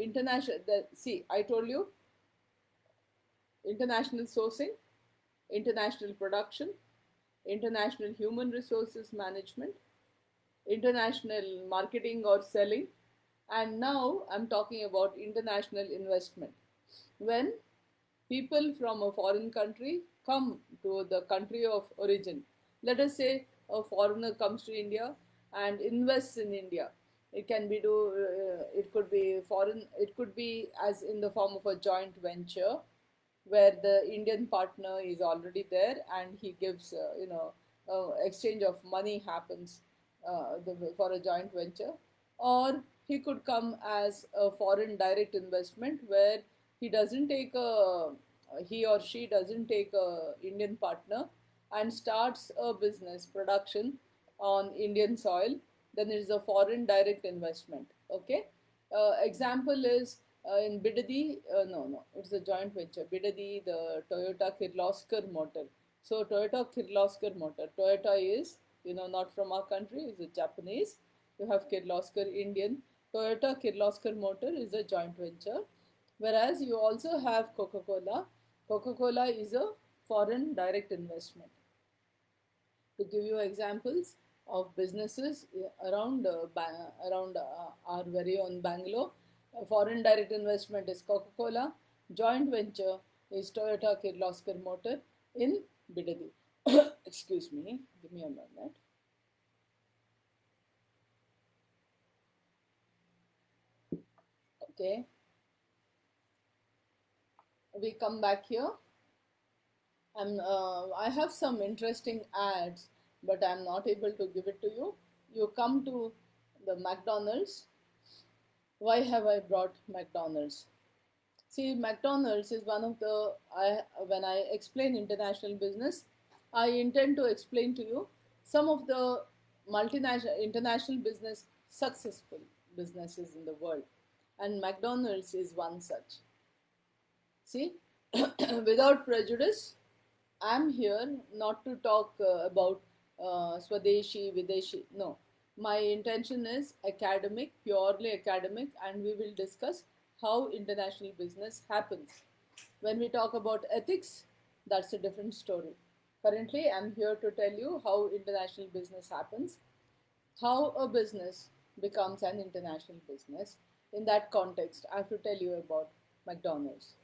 international, see, I told you, international sourcing, international production, international human resources management, international marketing or selling, and now I'm talking about international investment. When people from a foreign country come to the country of origin, let us say a foreigner comes to India and invests in India. It can be it could be foreign, it could be as in the form of a joint venture where the Indian partner is already there and he gives, exchange of money happens for a joint venture. Or he could come as a foreign direct investment where he doesn't take a, he or she doesn't take a Indian partner and starts a business production on Indian soil, then it is a foreign direct investment. Okay. Example is in Bidadi, no, it's a joint venture. Bidadi, the Toyota Kirloskar motor. So Toyota Kirloskar motor. Toyota is, not from our country, is a Japanese. You have Kirloskar Indian. Toyota Kirloskar motor is a joint venture. Whereas you also have Coca-Cola. Coca-Cola is a foreign direct investment. To give you examples of businesses around our very own Bangalore, foreign direct investment is Coca-Cola, joint venture is Toyota Kirloskar Motor in Bidadi. Excuse me, give me a minute. Okay, we come back here. I have some interesting ads, but I'm not able to give it to you. You come to the McDonald's. Why have I brought McDonald's? See, McDonald's is one of the, when I explain international business, I intend to explain to you some of the multinational, international business, successful businesses in the world. And McDonald's is one such. See, without prejudice, I'm here not to talk about Swadeshi, Videshi. No, my intention is academic, purely academic, and we will discuss how international business happens. When we talk about ethics, that's a different story. Currently, I'm here to tell you how international business happens, how a business becomes an international business. In that context, I have to tell you about McDonald's.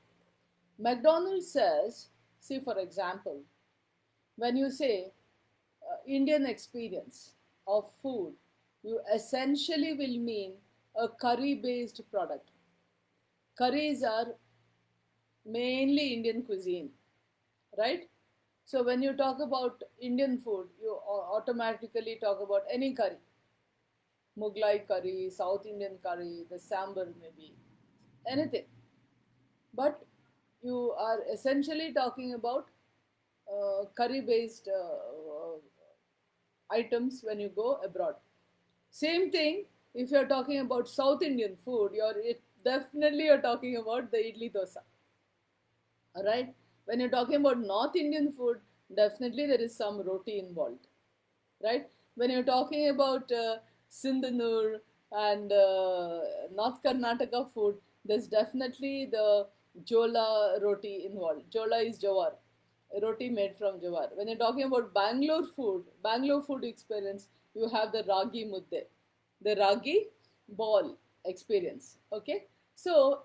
McDonald's says, see, for example, when you say Indian experience of food, you essentially will mean a curry based product. Curries are mainly Indian cuisine, right? So when you talk about Indian food, you automatically talk about any curry, Mughlai curry, South Indian curry, the sambar maybe, anything. But you are essentially talking about curry based items when you go abroad. Same thing if you're talking about South Indian food, definitely you're talking about the idli dosa. All right. When you're talking about North Indian food, definitely there is some roti involved, right? When you're talking about Sindhanur and North Karnataka food, there's definitely the Jola roti involved. Jola is jawar, roti made from jawar. When you're talking about Bangalore food experience, you have the ragi mudde, the ragi ball experience. Okay, so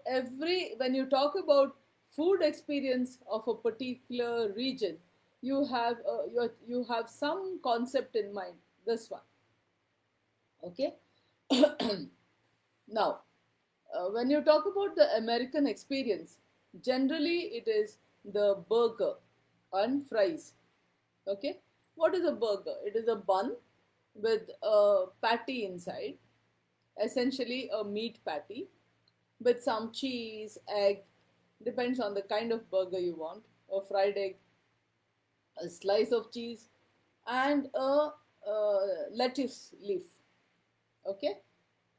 when you talk about food experience of a particular region, you have some concept in mind. This one, okay. Now, when you talk about the American experience, generally it is the burger and fries. Okay, what is a burger? It is a bun with a patty inside, essentially a meat patty with some cheese, egg, depends on the kind of burger you want, a fried egg, a slice of cheese, and a lettuce leaf. Okay,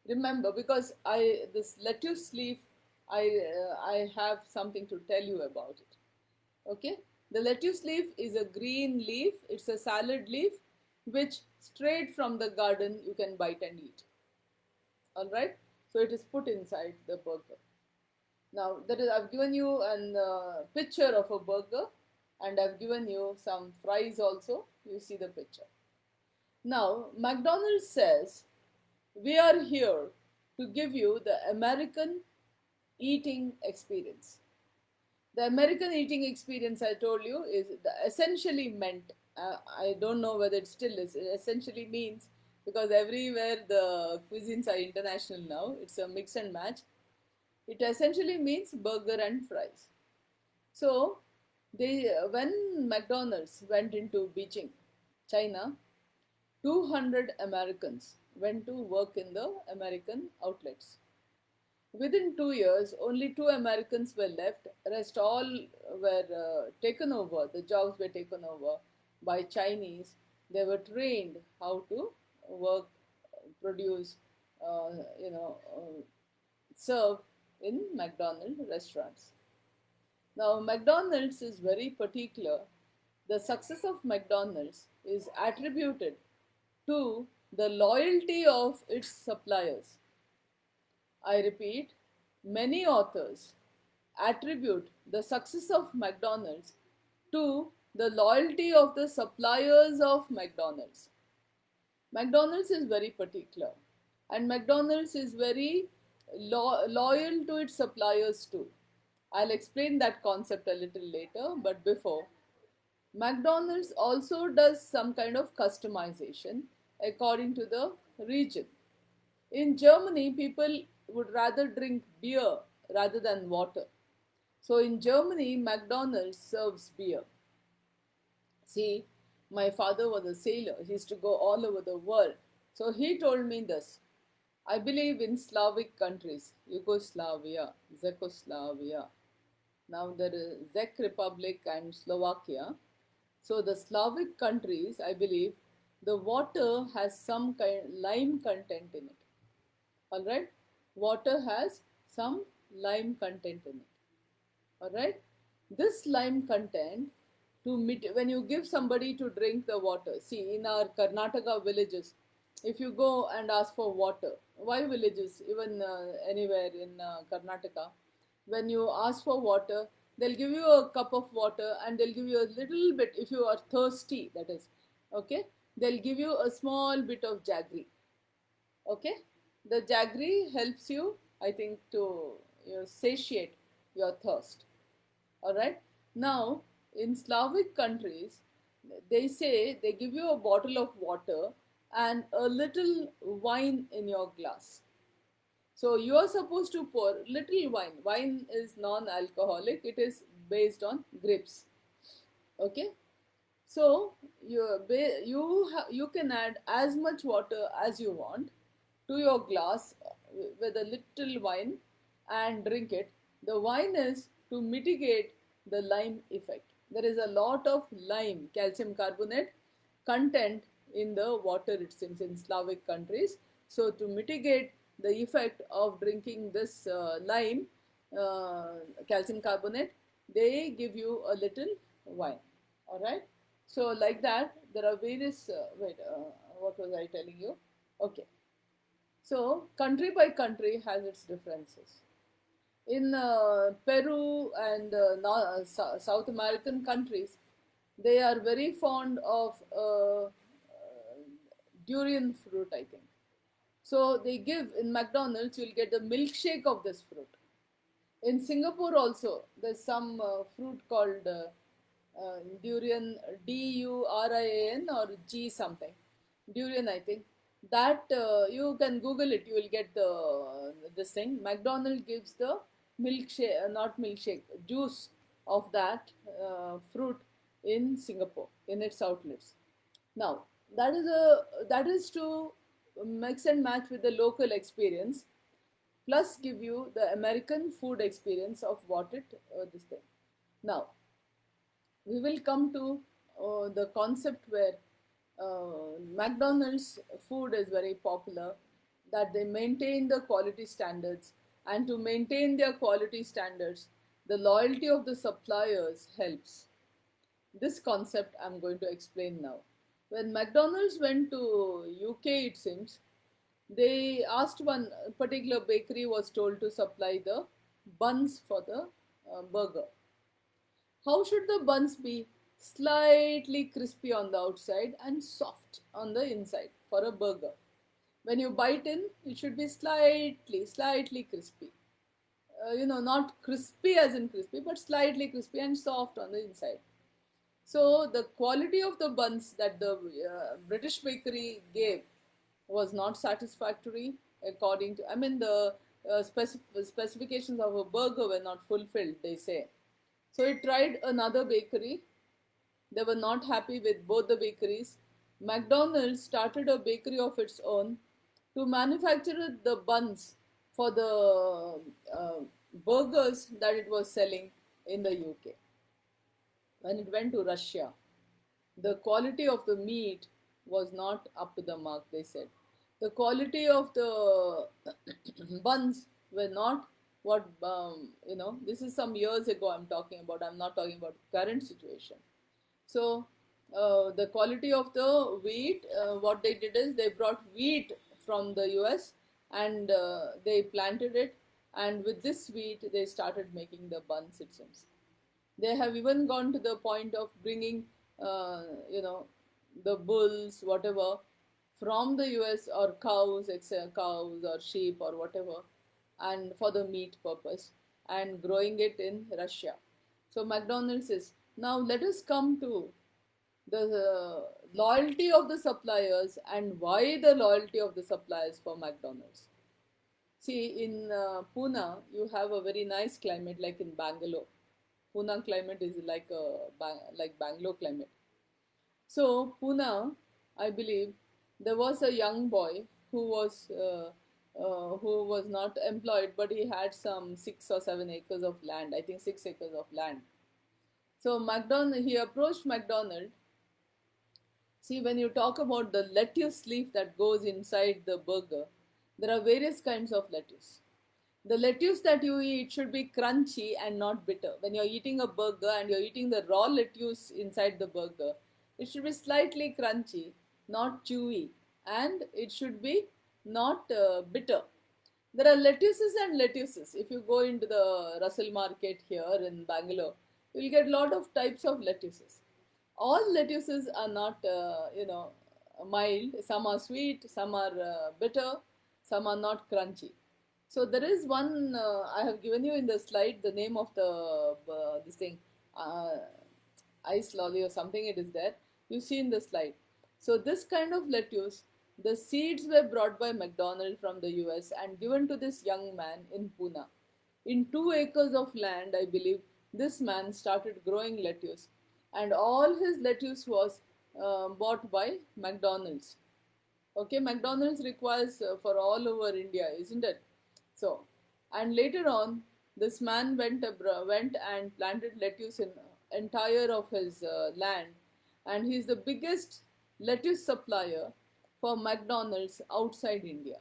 remember, because I this lettuce leaf, I have something to tell you about it. Okay, the lettuce leaf is a green leaf. It's a salad leaf, which straight from the garden you can bite and eat. All right, so it is put inside the burger. Now that is, I've given you a picture of a burger, and I've given you some fries also. You see the picture. Now McDonald's says we are here to give you the American eating experience. The American eating experience, I told you, is essentially meant. I don't know whether it still is. It essentially means, because everywhere the cuisines are international now. It's a mix and match. It essentially means burger and fries. So when McDonald's went into Beijing, China, 200 Americans went to work in the American outlets. Within 2 years, only two Americans were left. Rest all were taken over. The jobs were taken over by Chinese. They were trained how to work, produce, uh, you know, serve in McDonald's restaurants. Now, McDonald's is very particular. The success of McDonald's is attributed to the loyalty of its suppliers. I repeat, many authors attribute the success of McDonald's to the loyalty of the suppliers of McDonald's. McDonald's is very particular, and McDonald's is very loyal to its suppliers too. I'll explain that concept a little later, but before, McDonald's also does some kind of customization according to the region. In Germany, people would rather drink beer rather than water. So in Germany, McDonald's serves beer. See, my father was a sailor. He used to go all over the world. So he told me this. I believe in Slavic countries, Yugoslavia, Czechoslovakia. Now there is Czech Republic and Slovakia. So the Slavic countries, I believe, the water has some kind lime content in it. All right, water has some lime content in it. All right, this lime content when you give somebody to drink the water. See, in our Karnataka villages, if you go and ask for water, why villages, even anywhere in Karnataka, when you ask for water, they'll give you a cup of water and they'll give you a little bit, if you are thirsty, that is, okay, they'll give you a small bit of jaggery. Okay, the jaggery helps you, I think, to satiate your thirst. All right, now in Slavic countries, they say they give you a bottle of water and a little wine in your glass. So you are supposed to pour little wine. Wine is non-alcoholic. It is based on grapes. Okay. So you can add as much water as you want to your glass with a little wine and drink it. The wine is to mitigate the lime effect. There is a lot of lime, calcium carbonate content in the water, it seems, in Slavic countries. So to mitigate the effect of drinking this lime, calcium carbonate, they give you a little wine. All right. So like that, there are various. What was I telling you? Okay. So country by country has its differences. In Peru and South American countries, they are very fond of durian fruit, I think. So they give in McDonald's, you'll get the milkshake of this fruit. In Singapore also, there's some fruit called durian, Durian or G something. Durian, I think. That you can Google it. You will get the this thing. McDonald gives the milkshake, not milkshake, juice of that fruit in Singapore in its outlets. Now that is to mix and match with the local experience, plus give you the American food experience of what it this thing. Now we will come to the concept where McDonald's food is very popular, that they maintain the quality standards, and to maintain their quality standards, the loyalty of the suppliers helps. This concept I'm going to explain now. When McDonald's went to UK, it seems, they asked one particular bakery was told to supply the buns for the burger. How should the buns be? Slightly crispy on the outside and soft on the inside for a burger. When you bite in, it should be slightly crispy. Not crispy as in crispy, but slightly crispy and soft on the inside. So the quality of the buns that the British bakery gave was not satisfactory according to, I mean, the specifications of a burger were not fulfilled, they say. So he tried another bakery. They were not happy with both the bakeries. McDonald's started a bakery of its own to manufacture the buns for the burgers that it was selling in the UK. When it went to Russia, the quality of the meat was not up to the mark, they said. The quality of the buns were not what, this is some years ago I'm talking about. I'm not talking about current situation. So the quality of the wheat, what they did is they brought wheat from the US and they planted it. And with this wheat, they started making the buns, it seems. They have even gone to the point of bringing, the bulls, whatever, from the US, or cows, cows or sheep or whatever, and for the meat purpose, and growing it in Russia. So McDonald's is, now let us come to the loyalty of the suppliers and why the loyalty of the suppliers for McDonald's. See, in Pune, you have a very nice climate like in Bangalore. Pune climate is like like Bangalore climate. So Pune, I believe, there was a young boy who was not employed, but he had some 6 or 7 acres of land. I think 6 acres of land. So he approached McDonald. See, when you talk about the lettuce leaf that goes inside the burger, there are various kinds of lettuce. The lettuce that you eat should be crunchy and not bitter. When you're eating a burger and you're eating the raw lettuce inside the burger, it should be slightly crunchy, not chewy, and it should be not bitter. There are lettuces and lettuces. If you go into the Russell Market here in Bangalore, you'll get a lot of types of lettuces. All lettuces are not, mild. Some are sweet, some are bitter, some are not crunchy. So there is one, I have given you in the slide the name of the this thing, ice lolly or something, it is there. You see in the slide. So this kind of lettuce The seeds were brought by McDonald from the US and given to this young man in Pune. In 2 acres of land, I believe, this man started growing lettuce, and all his lettuce was bought by McDonald's. Okay, McDonald's requires for all over India, isn't it? So, and later on, this man went and planted lettuce in entire of his land, and he's the biggest lettuce supplier for McDonald's outside India.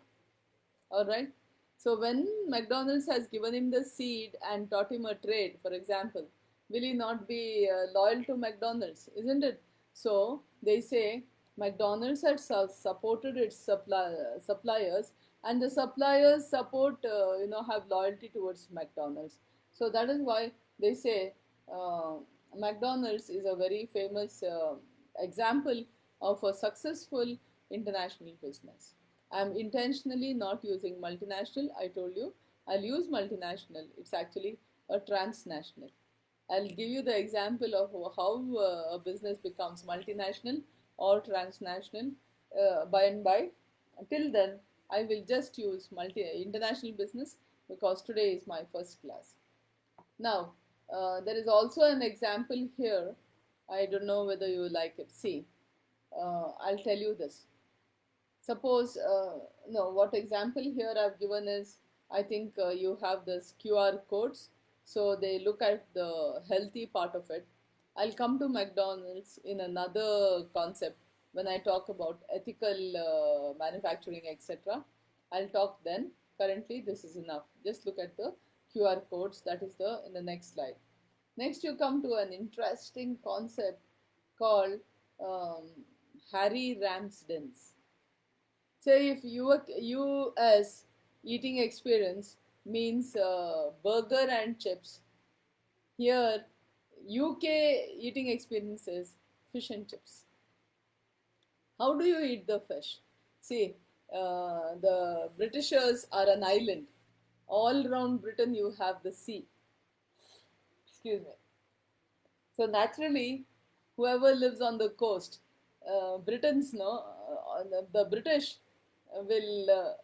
All right. So when McDonald's has given him the seed and taught him a trade, for example, will he not be loyal to McDonald's, isn't it? So they say McDonald's has supported its suppliers, and the suppliers support, have loyalty towards McDonald's. So that is why they say uh, McDonald's is a very famous example of a successful international business. I'm intentionally not using multinational. I told you I'll use multinational. It's actually a transnational. I'll give you the example of how a business becomes multinational or transnational by and by. Until then, I will just use international business because today is my first class. Now, there is also an example here. I don't know whether you like it. See, I'll tell you this. Suppose, no, what example here I've given is, I think you have this QR codes, so they look at the healthy part of it. I'll come to McDonald's in another concept when I talk about ethical manufacturing, etc. I'll talk then. Currently, this is enough. Just look at the QR codes. That is the in the next slide. Next, you come to an interesting concept called um, Harry Ramsden's. Say if US eating experience means burger and chips, here UK eating experience is fish and chips. How do you eat the fish? See, the Britishers are an island. All around Britain you have the sea. Excuse me. So naturally, whoever lives on the coast, Britons, no, the British will,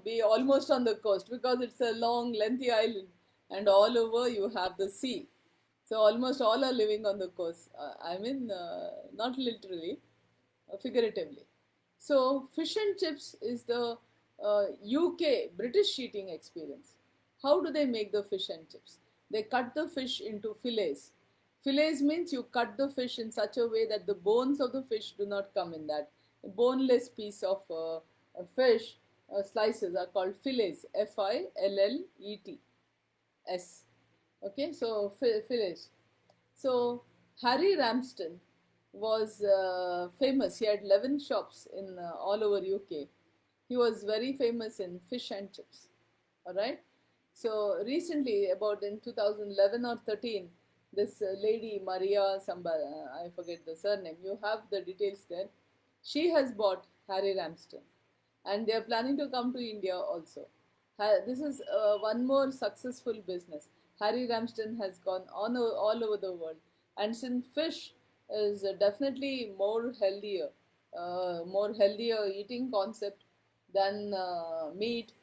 be almost on the coast because it's a long, lengthy island, and all over you have the sea. So almost all are living on the coast. Not literally, figuratively. So fish and chips is the UK British eating experience. How do they make the fish and chips? They cut the fish into fillets. Fillets means you cut the fish in such a way that the bones of the fish do not come in that. A boneless piece of fish slices are called fillets. Fillet. Okay, so fillets. So Harry Ramsden was famous. He had 11 shops in all over UK. He was very famous in fish and chips. All right. So recently, about in 2011 or 13, this lady Maria Samba, I forget the surname. You have the details there. She has bought Harry Ramsden, and they are planning to come to India also. This is one more successful business. Harry Ramsden has gone on all over the world, and since fish is definitely more healthier eating concept than meat.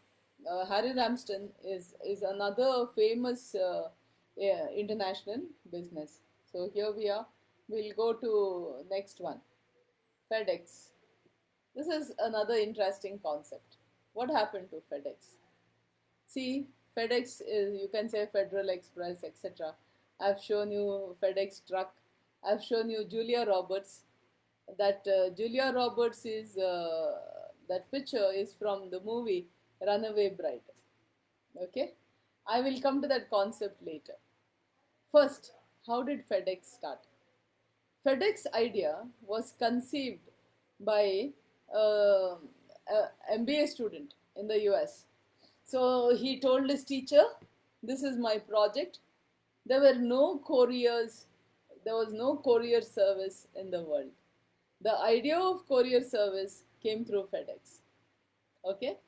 Harry Ramsden is another famous international business. So here we are. We'll go to next one. FedEx. This is another interesting concept. What happened to FedEx? See, FedEx is, you can say Federal Express, etc. I've shown you FedEx truck. I've shown you Julia Roberts. That Julia Roberts is that picture is from the movie Runaway Bride. Okay, I will come to that concept later. First, how did FedEx start? FedEx idea was conceived by a MBA student in the US. So he told his teacher, "This is my project." There were no couriers. There was no courier service in the world. The idea of courier service came through FedEx. Okay,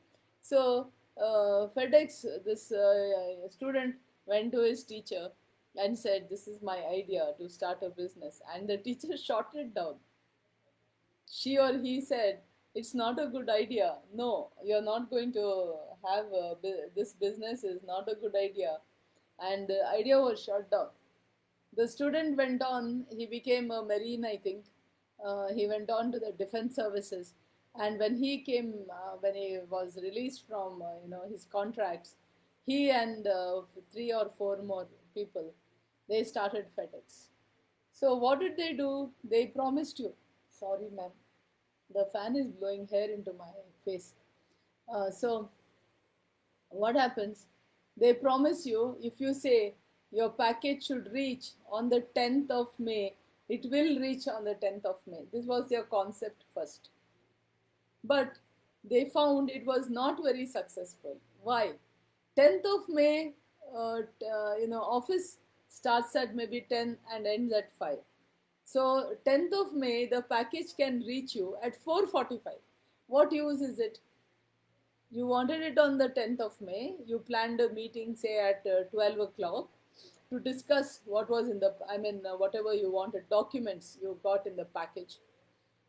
so FedEx, this student went to his teacher and said, "This is my idea to start a business," and the teacher shot it down. She or he said, It's not a good idea. No, you're not going to have this business is not a good idea. And the idea was shut down. The student went on, he became a Marine, I think. He went on to the defense services. And when he was released from, his contracts, he and three or four more people, they started FedEx. So what did they do? They promised you. Sorry, ma'am. The fan is blowing hair into my face. So what happens? They promise you, if you say your package should reach on the 10th of May, it will reach on the 10th of May. This was their concept first. But they found it was not very successful. Why? 10th of May, office starts at maybe 10 and ends at 5. So 10th of May, the package can reach you at 4:45. What use is it? You wanted it on the 10th of May. You planned a meeting, say at 12 o'clock, to discuss what was in the, whatever you wanted, documents you got in the package.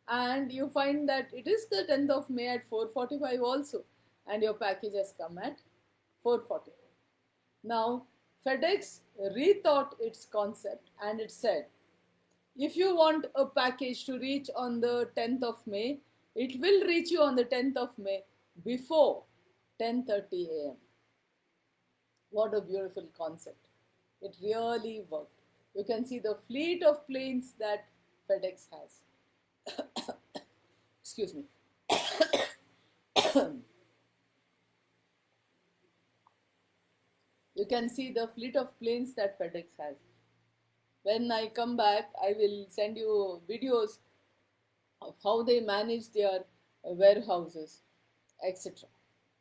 And you find that it is the 10th of May at 4:45 also, and your package has come at 4:45. Now, FedEx rethought its concept and it said, if you want a package to reach on the 10th of May, it will reach you on the 10th of May before 10:30 a.m. What a beautiful concept. It really worked. You can see the fleet of planes that FedEx has. Excuse me. You can see the fleet of planes that FedEx has. When I come back, I will send you videos of how they manage their warehouses, etc.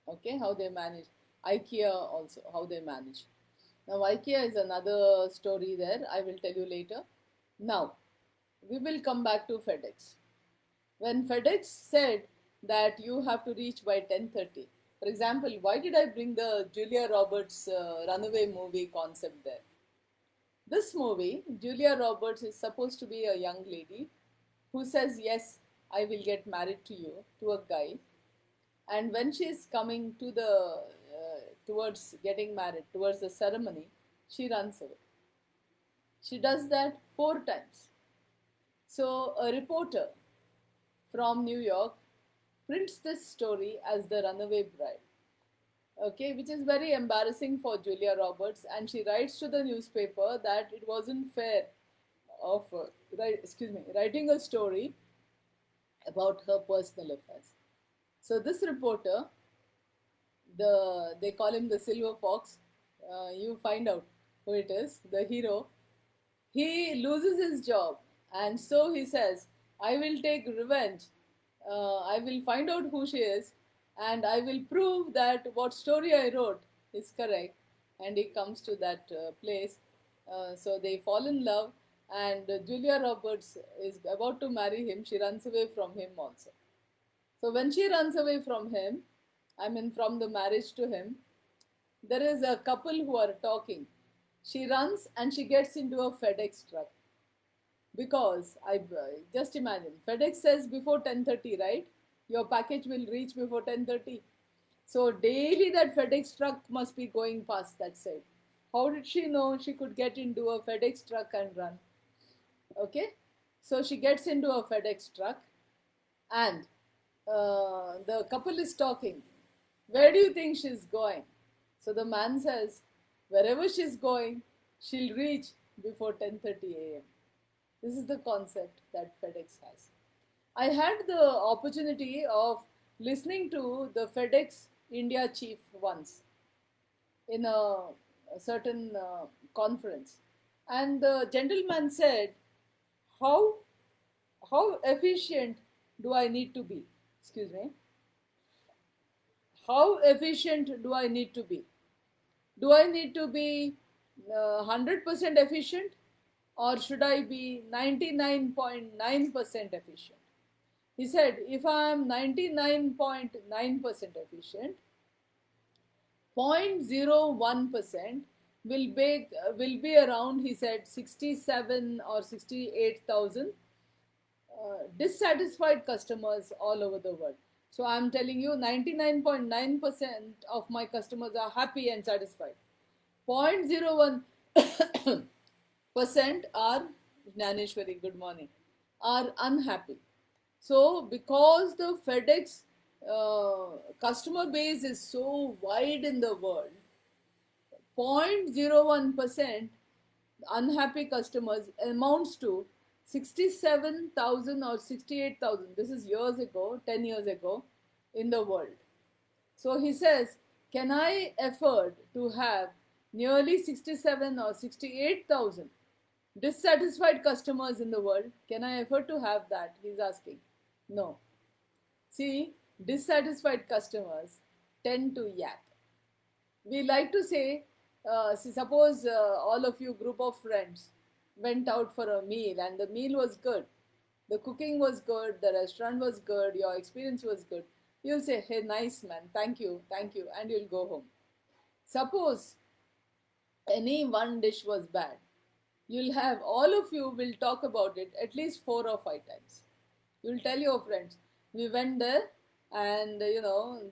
Okay, how they manage. IKEA also, how they manage. Now, IKEA is another story there. I will tell you later. Now, we will come back to FedEx. When FedEx said that you have to reach by 10:30, for example, why did I bring the Julia Roberts Runaway movie concept there? This movie, Julia Roberts is supposed to be a young lady who says, yes, I will get married to you, to a guy. And when she is coming to towards getting married, towards the ceremony, she runs away. She does that 4 times. So a reporter from New York prints this story as the runaway bride. Okay, which is very embarrassing for Julia Roberts, and she writes to the newspaper that it wasn't fair of writing a story about her personal affairs. So this reporter, they call him the Silver Fox. You find out who it is, the hero. He loses his job, and so he says, I will take revenge. I will find out who she is, and I will prove that what story I wrote is correct. And he comes to that place. So they fall in love, and Julia Roberts is about to marry him. She runs away from him also. So when she runs away from him, from the marriage to him, there is a couple who are talking. She runs and she gets into a FedEx truck. Because just imagine, FedEx says before 10:30, right? Your package will reach before 10:30. So daily that FedEx truck must be going past that side. How did she know she could get into a FedEx truck and run? Okay, so she gets into a FedEx truck, and the couple is talking. Where do you think she's going? So the man says, wherever she's going, she'll reach before 10:30 a.m. This is the concept that FedEx has. I had the opportunity of listening to the FedEx India chief once in a certain conference, and the gentleman said, "How efficient do I need to be? Excuse me. How efficient do I need to be? Do I need to be 100% efficient, or should I be 99.9% efficient?" He said, if I am 99.9% efficient, 0.01% will be around, he said, 67 or 68,000 dissatisfied customers all over the world. So I'm telling you, 99.9% of my customers are happy and satisfied. 0.01% are, Gnaneshwari, good morning, are unhappy. So because the FedEx customer base is so wide in the world, 0.01% unhappy customers amounts to 67,000 or 68,000. This is years ago, 10 years ago in the world. So he says, can I afford to have nearly 67 or 68,000 dissatisfied customers in the world? Can I afford to have that? He's asking. No. See, dissatisfied customers tend to yap. We like to say, suppose all of you group of friends went out for a meal and the meal was good, the cooking was good, the restaurant was good, your experience was good. You'll say, hey, nice man, thank you, and you'll go home. Suppose any one dish was bad, you'll have, all of you will talk about it at least 4 or 5 times. You'll tell your friends, we went there and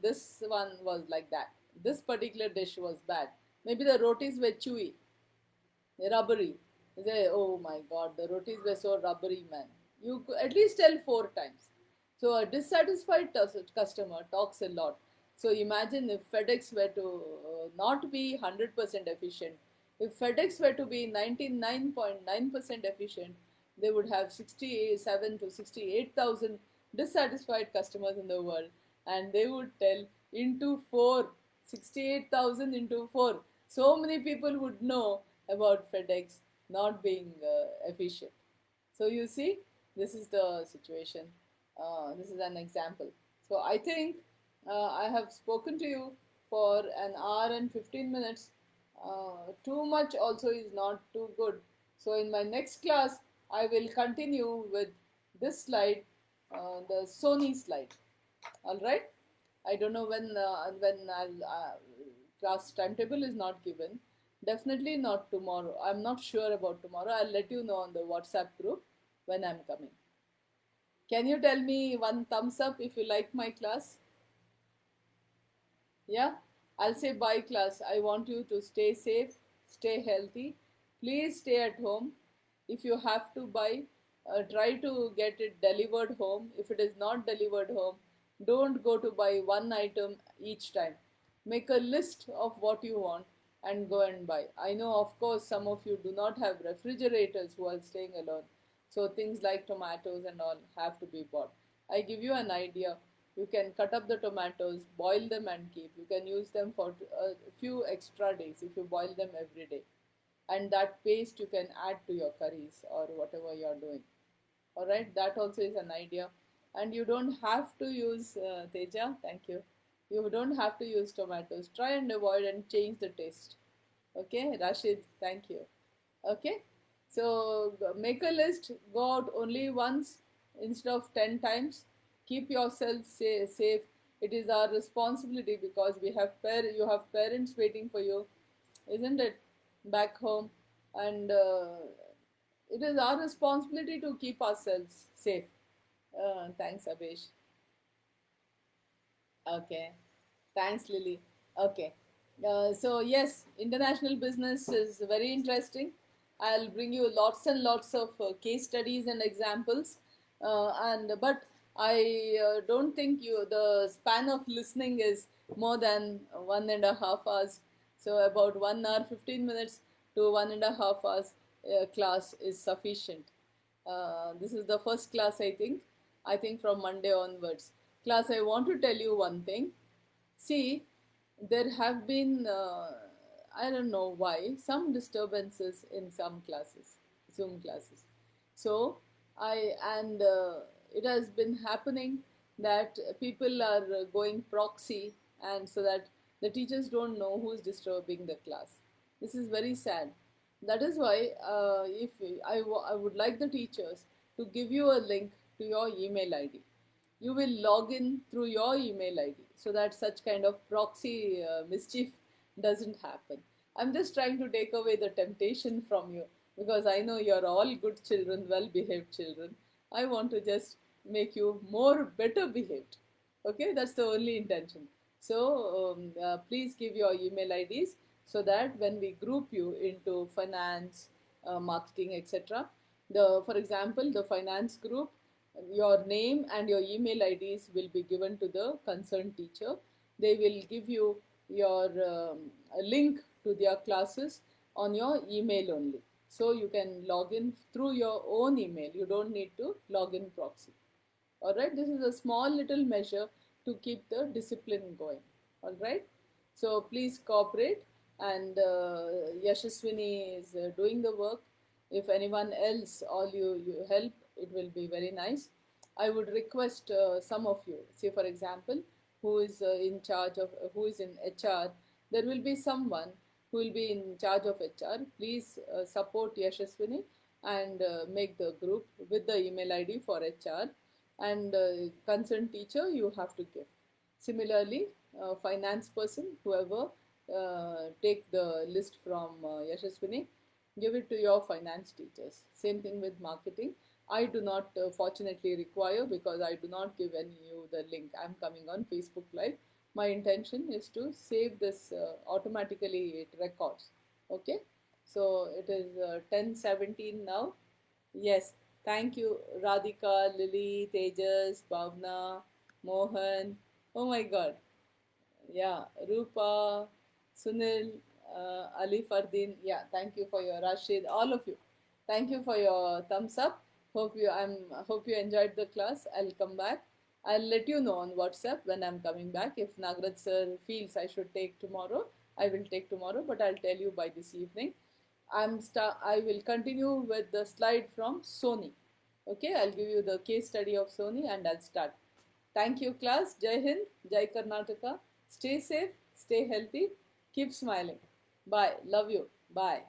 this one was like that. This particular dish was bad. Maybe the rotis were chewy, rubbery. You say, oh my god, the rotis were so rubbery, man. You at least tell 4 times. So a dissatisfied customer talks a lot. So imagine if FedEx were to not be 100% efficient. If FedEx were to be 99.9% efficient, they would have 67 to 68,000 dissatisfied customers in the world, and they would tell into 4, 68,000 into 4. So many people would know about FedEx not being efficient. So you see, this is the situation. This is an example. So I think I have spoken to you for an hour and 15 minutes. Too much also is not too good. So in my next class, I will continue with this slide, the Sony slide. All right. I don't know when I'll, class timetable is not given. Definitely not tomorrow. I'm not sure about tomorrow. I'll let you know on the WhatsApp group when I'm coming. Can you tell me one thumbs up if you like my class? Yeah, I'll say bye class. I want you to stay safe, stay healthy. Please stay at home. If you have to buy, try to get it delivered home. If it is not delivered home, don't go to buy one item each time. Make a list of what you want and go and buy. I know, of course, some of you do not have refrigerators who are staying alone. So things like tomatoes and all have to be bought. I give you an idea. You can cut up the tomatoes, boil them and keep. You can use them for a few extra days if you boil them every day. And that paste you can add to your curries or whatever you're doing. Alright, that also is an idea. And you don't have to use, Teja, thank you. You don't have to use tomatoes. Try and avoid and change the taste. Okay, Rashid, thank you. Okay, so make a list, go out only once instead of 10 times. Keep yourself safe. It is our responsibility because you have parents waiting for you, isn't it? Back home, and it is our responsibility to keep ourselves safe. Thanks, Abesh. Okay. Thanks, Lily. Okay. So yes, international business is very interesting. I'll bring you lots and lots of case studies and examples. And but I don't think the span of listening is more than 1.5 hours. So about 1 hour 15 minutes to 1.5 hours class is sufficient. This is the first class, I think. I think from Monday onwards. Class, I want to tell you one thing. See, there have been, I don't know why, some disturbances in some classes, Zoom classes. So, it has been happening that people are going proxy, and so that the teachers don't know who's disturbing the class. This is very sad. That is why, if I would like the teachers to give you a link to your email ID. You will log in through your email ID so that such kind of proxy mischief doesn't happen. I'm just trying to take away the temptation from you because I know you're all good children, well behaved children. I want to just make you more better behaved. Okay, that's the only intention. So please give your email IDs so that when we group you into finance, marketing, etc. For example, the finance group, your name and your email IDs will be given to the concerned teacher. They will give you your a link to their classes on your email only. So you can log in through your own email. You don't need to log in proxy. All right, this is a small little measure to keep the discipline going. All right, so please cooperate, and Yashaswini is doing the work. If anyone else, all you help, it will be very nice. I would request some of you, say for example, who is in charge of, who is in HR, there will be someone who will be in charge of HR. Please support Yashaswini and make the group with the email ID for HR, and concerned teacher you have to give. Similarly, finance person, whoever, take the list from Yashaswini, give it to your finance teachers. Same thing with marketing. I do not fortunately require, because I do not give any you the link. I'm coming on Facebook Live. My intention is to save this automatically, it records. Okay, so it is 10:17 now. Yes, thank you, Radhika, Lily, Tejas, Bhavna, Mohan. Oh my God. Yeah, Rupa, Sunil, Ali Fardin. Yeah, thank you for your Rashid, all of you. Thank you for your thumbs up. Hope you enjoyed the class. I'll come back. I'll let you know on WhatsApp when I'm coming back. If Nagraj sir feels I should take tomorrow, I will take tomorrow, but I'll tell you by this evening. I will continue with the slide from Sony. Okay, I'll give you the case study of Sony and I'll start. Thank you, class. Jai Hind, Jai Karnataka. Stay safe, stay healthy, keep smiling. Bye. Love you. Bye.